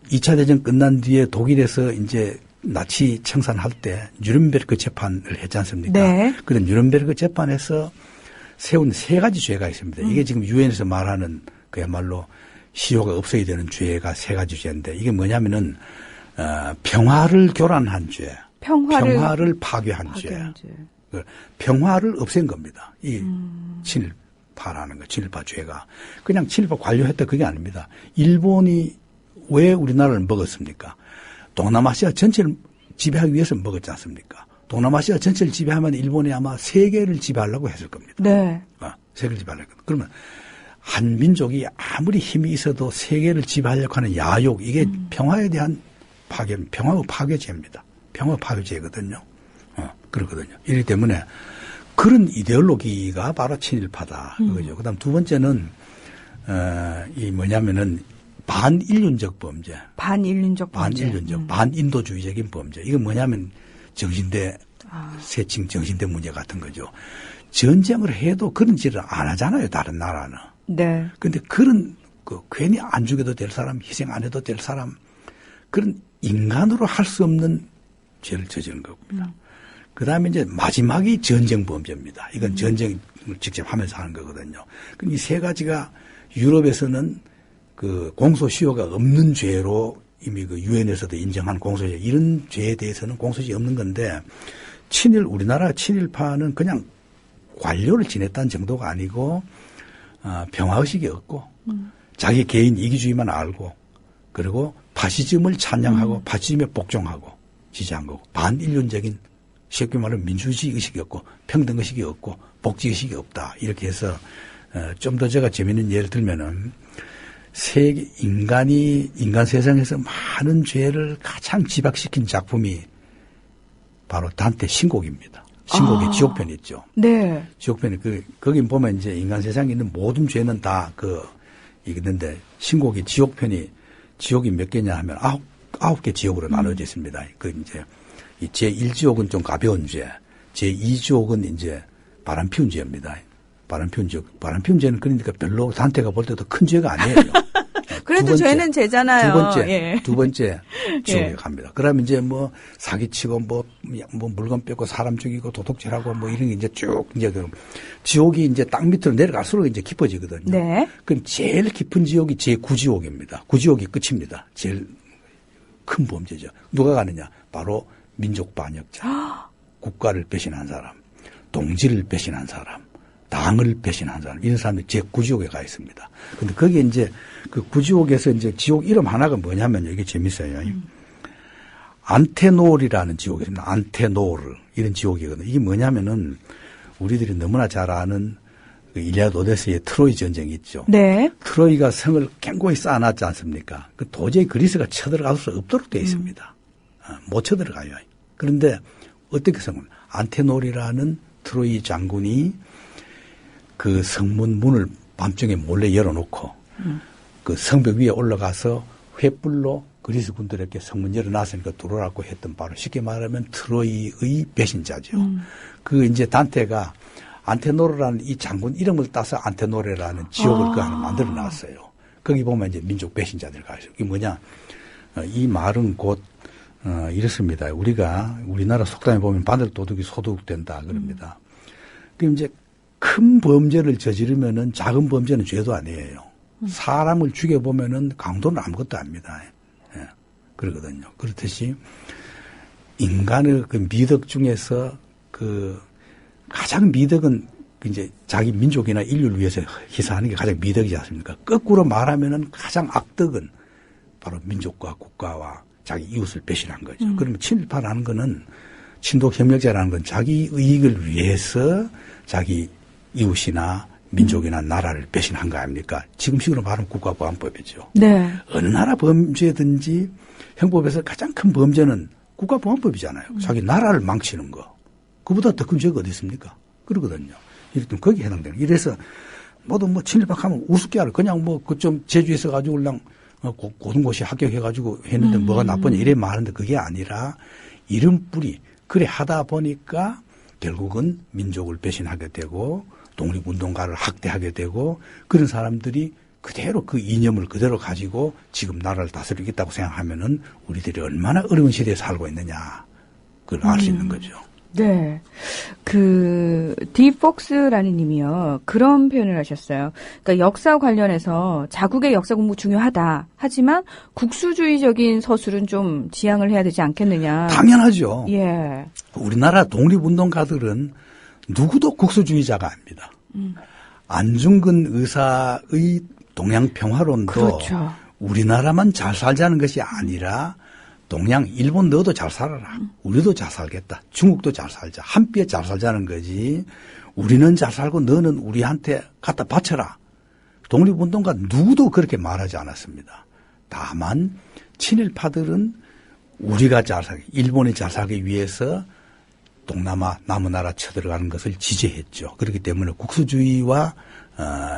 2차 대전 끝난 뒤에 독일에서 이제 나치 청산할 때 뉴른베르크 재판을 했지 않습니까? 네. 그런 뉴른베르크 재판에서 세운 3가지 죄가 있습니다. 이게 지금 유엔에서 말하는 그야말로 시효가 없어야 되는 죄가 3가지 죄인데 이게 뭐냐면은 평화를 교란한 죄. 평화를 파괴한 죄. 평화를 없앤 겁니다. 이 친일파라는 거, 친일파 죄가. 그냥 친일파 관료했다 그게 아닙니다. 일본이 왜 우리나라를 먹었습니까? 동남아시아 전체를 지배하기 위해서 먹었지 않습니까? 동남아시아 전체를 지배하면 일본이 아마 세계를 지배하려고 했을 겁니다. 네. 세계를 지배하려고. 그러면 한 민족이 아무리 힘이 있어도 세계를 지배하려고 하는 야욕, 이게 평화에 대한 평화 파괴죄입니다. 평화 파괴죄거든요. 그렇거든요. 이렇기 때문에 그런 이데올로기가 바로 친일파다. 그거죠. 그 다음 두 번째는, 반인륜적 범죄. 반인도주의적인 범죄. 이건 뭐냐면 세칭 정신대 문제 같은 거죠. 전쟁을 해도 그런 짓을 안 하잖아요. 다른 나라는. 네. 근데 괜히 안 죽여도 될 사람, 희생 안 해도 될 사람, 그런 인간으로 할 수 없는 죄를 저지른 겁니다. 그 다음에 이제 마지막이 전쟁 범죄입니다. 이건 전쟁을 직접 하면서 하는 거거든요. 이 3가지가 유럽에서는 공소시효가 없는 죄로 이미 유엔에서도 인정한 공소시효, 이런 죄에 대해서는 공소시효 없는 건데 우리나라 친일파는 그냥 관료를 지냈다는 정도가 아니고 평화의식이 없고 자기 개인 이기주의만 알고 그리고 파시즘을 찬양하고 파시즘에 복종하고 지지한 거고 반인륜적인 쉽게 말하면 민주주의 의식이 없고 평등의식이 없고 복지의식이 없다. 이렇게 해서 좀 더 제가 재미있는 예를 들면은 인간 세상에서 많은 죄를 가장 지박시킨 작품이 바로 단테 신곡입니다. 신곡의 지옥편 있죠. 네. 지옥편이 거기 보면 이제 인간 세상에 있는 모든 죄는 다 있는데 신곡의 지옥편이 지옥이 몇 개냐 하면 아홉 개 지옥으로 나눠져 있습니다. 이제 제1지옥은 좀 가벼운 죄, 제2지옥은 이제 바람 피운 죄입니다. 바람 피운 죄는 그러니까 별로 단테가 볼 때도 큰 죄가 아니에요. 그래도 죄는 죄잖아요. 두 번째 지옥에 갑니다. 그러면 이제 사기치고 물건 뺏고 사람 죽이고 도둑질하고 이런 게 이제 쭉 지옥이 이제 땅 밑으로 내려갈수록 이제 깊어지거든요. 네. 그럼 제일 깊은 지옥이 제9지옥입니다. 9지옥이 끝입니다. 제일 큰 범죄죠. 누가 가느냐? 바로 민족 반역자, 국가를 배신한 사람, 동지를 배신한 사람, 당을 배신한 사람, 이런 사람들이 제9지옥에 가 있습니다. 근데 거기에 이제 그 9지옥에서 이제 지옥 이름 하나가 뭐냐면요. 이게 재밌어요. 안테놀이라는 지옥이 있습니다. 안테놀. 이런 지옥이거든요. 이게 뭐냐면은 우리들이 너무나 잘 아는 일리아드 오데세이의 트로이 전쟁이 있죠. 네. 트로이가 성을 견고히 쌓아놨지 않습니까? 도저히 그리스가 쳐들어갈 수 없도록 되어 있습니다. 못 쳐들어가요. 그런데 어떻게 안테놀이라는 트로이 장군이 그 성문 문을 밤중에 몰래 열어놓고 그 성벽 위에 올라가서 횃불로 그리스 군들에게 성문 열어놨으니까 들어오라고 했던 바로 쉽게 말하면 트로이의 배신자죠. 이제 단테가 안테노르라는 이 장군 이름을 따서 안테노레라는 지옥을 그 안에 만들어 놨어요. 거기 보면 이제 민족 배신자들 가죠. 이게 뭐냐? 이 말은 곧 이렇습니다. 우리나라 속담에 보면 바늘 도둑이 소도둑된다 그럽니다. 그럼 이제 큰 범죄를 저지르면은 작은 범죄는 죄도 아니에요. 사람을 죽여보면은 강도는 아무것도 아닙니다. 예, 그러거든요. 그렇듯이 인간의 그 미덕 중에서 그 가장 미덕은 이제 자기 민족이나 인류를 위해서 희생하는 게 가장 미덕이지 않습니까? 거꾸로 말하면은 가장 악덕은 바로 민족과 국가와 자기 이웃을 배신한 거죠. 그러면 친일파라는 거는 친독 협력자라는 건 자기 이익을 위해서 자기 이웃이나 민족이나 나라를 배신한 거 아닙니까? 지금식으로 말하면 국가보안법이죠. 네. 어느 나라 범죄든지 형법에서 가장 큰 범죄는 국가보안법이잖아요. 자기 나라를 망치는 거. 그보다 더 큰 죄가 어디 있습니까? 그러거든요. 이랬더니 거기에 해당되는. 이래서 모두 뭐 친일파 하면 우습게 알아. 그냥 뭐 그 좀 제주에서 가지고 그냥 고등고시 합격해가지고 했는데 뭐가 나쁘냐 이래 말하는데 그게 아니라 이름 뿌리. 그래 하다 보니까 결국은 민족을 배신하게 되고 독립운동가를 학대하게 되고 그런 사람들이 그대로 그 이념을 그대로 가지고 지금 나라를 다스리겠다고 생각하면은 우리들이 얼마나 어려운 시대에 살고 있느냐 그걸 알 수 있는 거죠. 네. 디폭스라는 님이요. 그런 표현을 하셨어요. 그러니까 역사 관련해서 자국의 역사 공부 중요하다. 하지만 국수주의적인 서술은 좀 지양을 해야 되지 않겠느냐. 당연하죠. 예. 우리나라 독립운동가들은 누구도 국수주의자가 아닙니다. 안중근 의사의 동양평화론도 그렇죠. 우리나라만 잘 살자는 것이 아니라 동양, 일본 너도 잘 살아라. 우리도 잘 살겠다. 중국도 잘 살자. 한뼘에 잘 살자는 거지. 우리는 잘 살고 너는 우리한테 갖다 바쳐라. 독립운동가 누구도 그렇게 말하지 않았습니다. 다만 친일파들은 우리가 잘 살기, 일본이 잘 살기 위해서 동남아, 남은나라 쳐들어가는 것을 지지했죠. 그렇기 때문에 국수주의와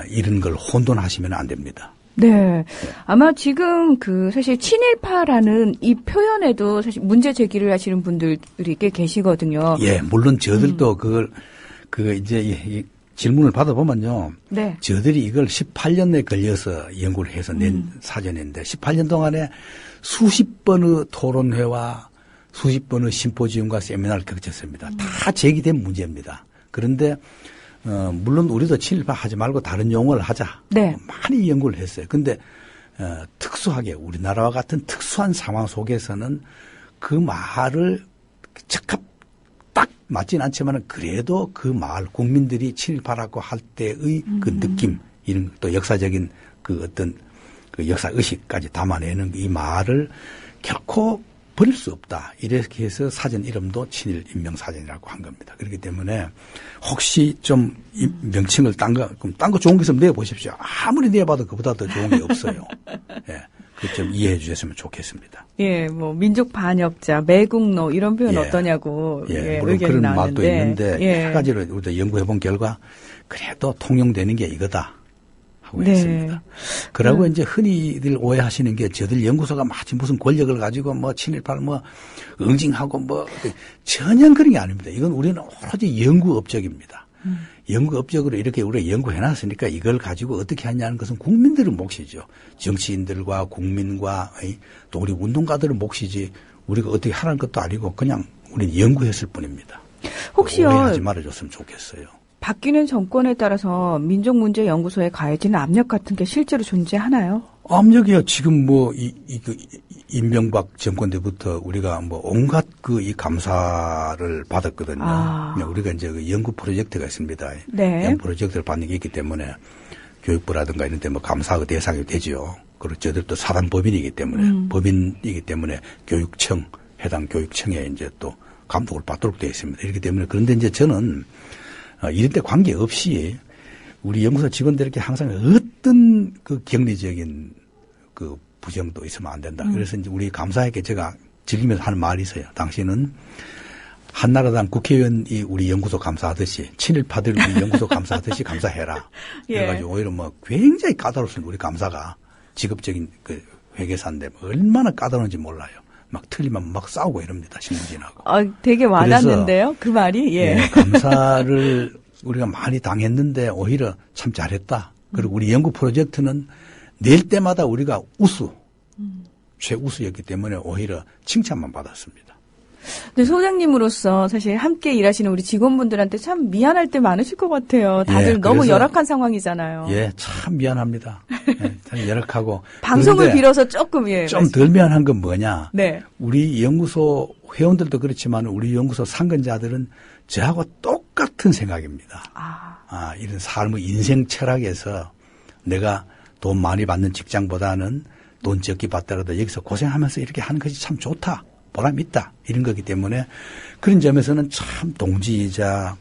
이런 걸 혼돈하시면 안 됩니다. 네. 아마 지금 사실 친일파라는 이 표현에도 사실 문제 제기를 하시는 분들이 꽤 계시거든요. 예, 물론 저들도 이제 이 질문을 받아보면요. 네. 저들이 이걸 18년에 걸려서 연구를 해서 낸 사전인데 18년 동안에 수십 번의 토론회와 수십 번의 심포지움과 세미나를 거쳤습니다. 다 제기된 문제입니다. 그런데 물론 우리도 친일파 하지 말고 다른 용어를 하자. 네. 많이 연구를 했어요. 근데 특수하게 우리나라와 같은 특수한 상황 속에서는 그 말을 적합 딱 맞진 않지만 그래도 그 말 국민들이 친일파라고 할 때의 그 느낌 이런 또 역사적인 그 어떤 그 역사 의식까지 담아내는 이 말을 결코 버릴 수 없다. 이렇게 해서 사전 이름도 친일 인명사전이라고 한 겁니다. 그렇기 때문에 혹시 좀 명칭을 딴 거 좋은 게 있으면 내보십시오. 아무리 내봐도 그보다 더 좋은 게 없어요. 예. 그 좀 이해해 주셨으면 좋겠습니다. 예, 뭐 민족 반역자, 매국노 이런 표현 예. 어떠냐고 예, 예, 물론 의견이 그런 나왔는데. 말도 있는데 예. 여러 가지를 우리가 연구해 본 결과 그래도 통용되는 게 이거다. 하고 네. 있습니다. 그러고 이제 흔히들 오해하시는 게 저들 연구소가 마치 무슨 권력을 가지고 뭐 친일파를 뭐 응징하고 뭐 전혀 그런 게 아닙니다. 이건 우리는 오로지 연구 업적입니다. 연구 업적으로 이렇게 우리가 연구해 놨으니까 이걸 가지고 어떻게 하냐는 것은 국민들의 몫이죠. 정치인들과 국민과 독립운동가들의 몫이지 우리가 어떻게 하라는 것도 아니고 그냥 우리는 연구했을 뿐입니다. 혹시요. 오해하지 말아줬으면 좋겠어요. 바뀌는 정권에 따라서 민족문제연구소에 가해지는 압력 같은 게 실제로 존재하나요? 압력이요. 지금 뭐, 이명박 정권 때부터 우리가 뭐 온갖 이 감사를 받았거든요. 아. 우리가 이제 그 연구 프로젝트가 있습니다. 네. 연구 프로젝트를 받는 게 있기 때문에 교육부라든가 이런 데 뭐 감사가 대상이 되죠. 그리고 저들도 사단 법인이기 때문에 교육청, 해당 교육청에 이제 또 감독을 받도록 되어 있습니다. 이렇기 때문에 그런데 이제 저는 이런 데 관계없이 우리 연구소 직원들에게 항상 어떤 그 격리적인 그 부정도 있으면 안 된다. 그래서 이제 우리 감사에게 제가 즐기면서 하는 말이 있어요. 당신은 한나라당 국회의원이 우리 연구소 감사하듯이 친일파들 우리 연구소 감사하듯이 감사해라. 예. 그래가지고 오히려 뭐 굉장히 까다롭습니다. 우리 감사가 직업적인 그 회계사인데 얼마나 까다로운지 몰라요. 막 틀리면 막 싸우고 이럽니다. 신문진하고. 되게 와닿는데요. 그 말이. 예. 예, 감사를 우리가 많이 당했는데 오히려 참 잘했다. 그리고 우리 연구 프로젝트는 낼 때마다 우리가 최우수였기 때문에 오히려 칭찬만 받았습니다. 근데 소장님으로서 사실 함께 일하시는 우리 직원분들한테 참 미안할 때 많으실 것 같아요. 다들 예, 너무 그래서- 열악한 상황이잖아요. 예, 참 미안합니다. 예, 참 열악하고. 방송을 그런데 빌어서 조금 예. 좀 덜 미안한 건 뭐냐? 네. 우리 연구소 회원들도 그렇지만 우리 연구소 상근자들은 저하고 똑같은 생각입니다. 이런 삶의 인생 철학에서 내가 돈 많이 받는 직장보다는 돈 적게 받더라도 여기서 고생하면서 이렇게 하는 것이 참 좋다. 보람 있다. 이런 거기 때문에 그런 점에서는 참 동지이자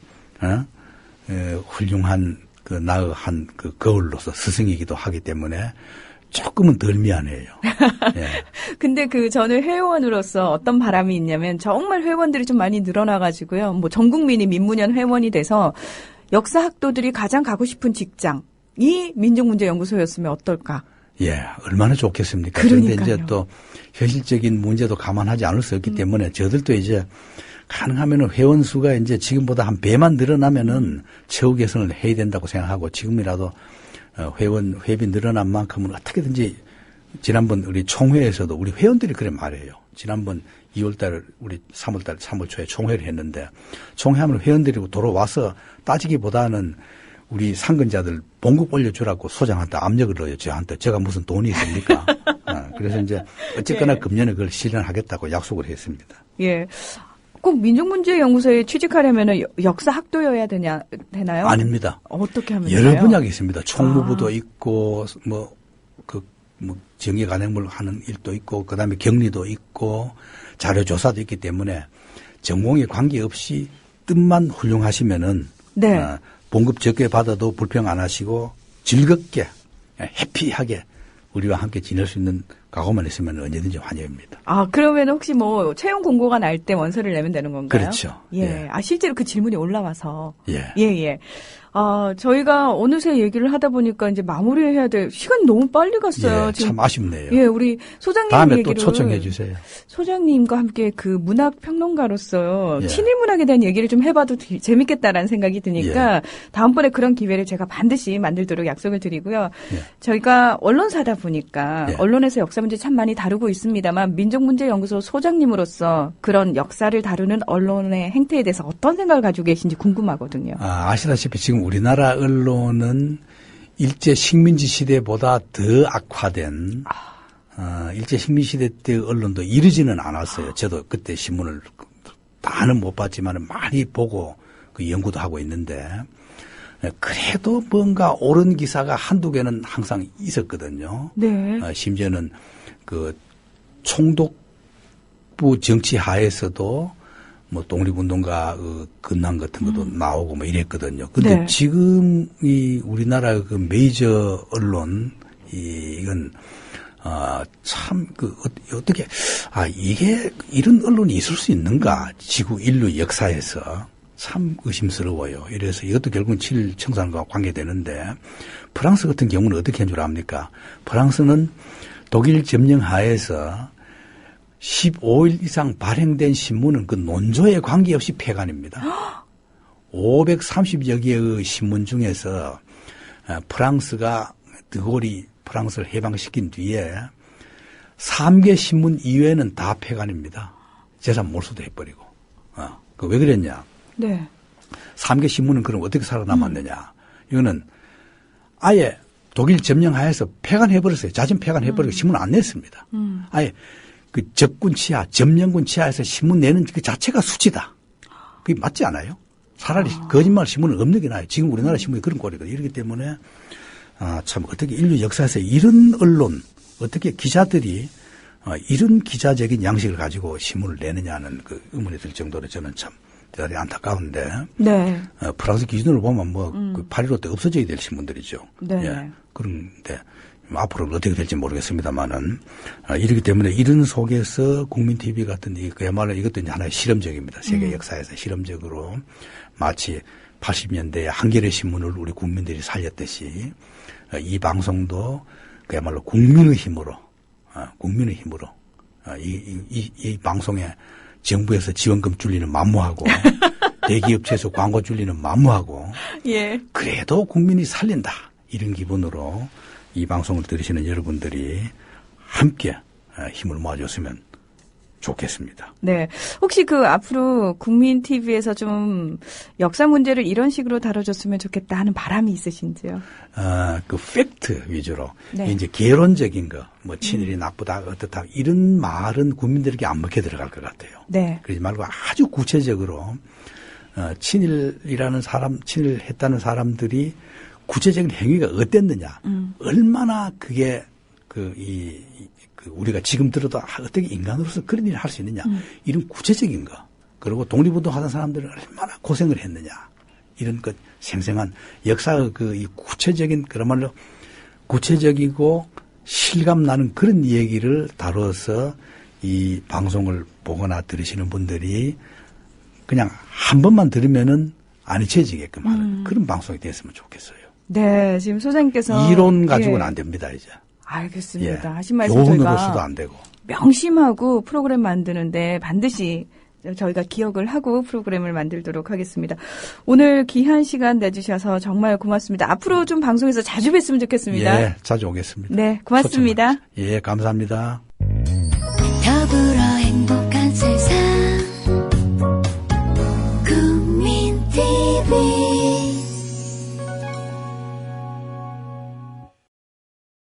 훌륭한 그 나의 그 거울로서 스승이기도 하기 때문에 조금은 덜 미안해요. 예. 근데 저는 회원으로서 어떤 바람이 있냐면 정말 회원들이 좀 많이 늘어나가지고요. 뭐 전 국민이 민문연 회원이 돼서 역사학도들이 가장 가고 싶은 직장이 민족문제연구소였으면 어떨까? 예, 얼마나 좋겠습니까? 그런데 그러니까요. 이제 또 현실적인 문제도 감안하지 않을 수 없기 때문에 저들도 이제 가능하면은 회원 수가 이제 지금보다 한 배만 늘어나면은 처우 개선을 해야 된다고 생각하고 지금이라도 회비 늘어난 만큼은 어떻게든지 지난번 우리 총회에서도 우리 회원들이 그래 말해요. 지난번 2월달 우리 3월 초에 총회를 했는데 총회하면 회원들이 돌아와서 따지기보다는 우리 상근자들 봉급 올려주라고 소장한테 압력을 넣어요. 저한테. 제가 무슨 돈이 있습니까? 그래서 이제 어쨌거나 예. 금년에 그걸 실현하겠다고 약속을 했습니다. 예. 꼭 민족문제연구소에 취직하려면 역사학도여야 되나요? 아닙니다. 어떻게 하면 여러 되나요? 분야가 있습니다. 총무부도 있고 정예 간행물 하는 일도 있고 그다음에 격리도 있고 자료조사도 있기 때문에 전공에 관계없이 뜻만 훌륭하시면은 네. 봉급 적게 받아도 불평 안 하시고 즐겁게 해피하게 우리와 함께 지낼 수 있는 각오만 있으면 언제든지 환영입니다. 그러면 혹시 뭐 채용 공고가 날 때 원서를 내면 되는 건가요? 그렇죠. 예. 예. 실제로 그 질문이 올라와서. 예. 예. 저희가 어느새 얘기를 하다 보니까 이제 마무리해야 될 시간이 너무 빨리 갔어요. 예, 참 아쉽네요. 예, 우리 소장님 다음에 얘기를 또 초청해 주세요. 소장님과 함께 그 문학 평론가로서 예. 친일 문학에 대한 얘기를 좀 해봐도 재밌겠다라는 생각이 드니까 다음번에 그런 기회를 제가 반드시 만들도록 약속을 드리고요. 예. 저희가 언론사다 보니까 예. 언론에서 역사 문제 참 많이 다루고 있습니다만 민족문제연구소 소장님으로서 그런 역사를 다루는 언론의 행태에 대해서 어떤 생각을 가지고 계신지 궁금하거든요. 아시다시피 지금 우리나라 언론은 일제 식민지 시대보다 더 악화된 일제 식민지 시대 때 언론도 이르지는 않았어요. 저도 그때 신문을 다는 못 봤지만 많이 보고 그 연구도 하고 있는데 그래도 뭔가 옳은 기사가 한두 개는 항상 있었거든요. 네. 심지어는 그 총독부 정치 하에서도 뭐 독립운동가 그 근황 같은 것도 나오고 뭐 이랬거든요. 근데 네. 지금 이 우리나라 그 메이저 언론 이건 참 어떻게 이게 이런 언론이 있을 수 있는가 지구 인류 역사에서 참 의심스러워요. 이래서 이것도 결국은 친일 청산과 관계되는데 프랑스 같은 경우는 어떻게 한 줄 압니까? 프랑스는 독일 점령 하에서 15일 이상 발행된 신문은 그 논조에 관계없이 폐간입니다. 530여 개의 신문 중에서 프랑스가 드골이 프랑스를 해방시킨 뒤에 3개 신문 이외에는 다 폐간입니다. 재산 몰수도 해버리고. 왜 그랬냐? 네. 3개 신문은 그럼 어떻게 살아남았느냐? 이거는 아예 독일 점령하에서 폐간해버렸어요. 자진 폐간해버리고 신문 안 냈습니다. 아예 그 적군 치하, 점령군 치하에서 신문 내는 그 자체가 수치다. 그게 맞지 않아요? 차라리 거짓말 신문을 없는 게 나아요. 지금 우리나라 신문이 그런 꼴이거든요. 이렇기 때문에 참 어떻게 인류 역사에서 이런 언론, 어떻게 기자들이 이런 기자적인 양식을 가지고 신문을 내느냐는 그 의문이 들 정도로 저는 참 대단히 안타까운데. 네. 프랑스 기준으로 보면 그 8.15 때 없어져야 될 신문들이죠. 네. 예. 그런데 앞으로는 어떻게 될지 모르겠습니다만은 이렇기 때문에 이런 속에서 국민TV 같은 그야말로 이것도 이제 하나의 실험적입니다. 세계 역사에서 실험적으로 마치 80년대에 한겨레 신문을 우리 국민들이 살렸듯이 이 방송도 그야말로 국민의 힘으로 이 방송에 정부에서 지원금 줄리는 만무하고 대기업체에서 광고 줄리는 만무하고 예. 그래도 국민이 살린다. 이런 기분으로 이 방송을 들으시는 여러분들이 함께 힘을 모아줬으면 좋겠습니다. 네. 혹시 그 앞으로 국민 TV에서 좀 역사 문제를 이런 식으로 다뤄줬으면 좋겠다 하는 바람이 있으신지요? 그 팩트 위주로 네. 이제 개론적인 거, 뭐 친일이 나쁘다 어떻다 이런 말은 국민들에게 안 먹혀 들어갈 것 같아요. 네. 그러지 말고 아주 구체적으로 친일이라는 사람, 친일했다는 사람들이 구체적인 행위가 어땠느냐, 얼마나 그게 우리가 지금 들어도 어떻게 인간으로서 그런 일을 할 수 있느냐, 이런 구체적인 거, 그리고 독립운동하던 사람들은 얼마나 고생을 했느냐, 이런 것 생생한 역사의 이 구체적인 그야말로 구체적이고 실감 나는 그런 얘기를 다뤄서 이 방송을 보거나 들으시는 분들이 그냥 한 번만 들으면은 안 잊혀지게끔 하는 그런 방송이 됐으면 좋겠어요. 네, 지금 소장님께서 이론 가지고는 안 됩니다, 이제. 알겠습니다. 예. 하신 말씀 교훈으로서도 저희가 안 되고. 명심하고 프로그램 만드는데 반드시 저희가 기억을 하고 프로그램을 만들도록 하겠습니다. 오늘 귀한 시간 내주셔서 정말 고맙습니다. 앞으로 좀 방송에서 자주 뵀으면 좋겠습니다. 예, 자주 오겠습니다. 네, 고맙습니다. 예, 감사합니다.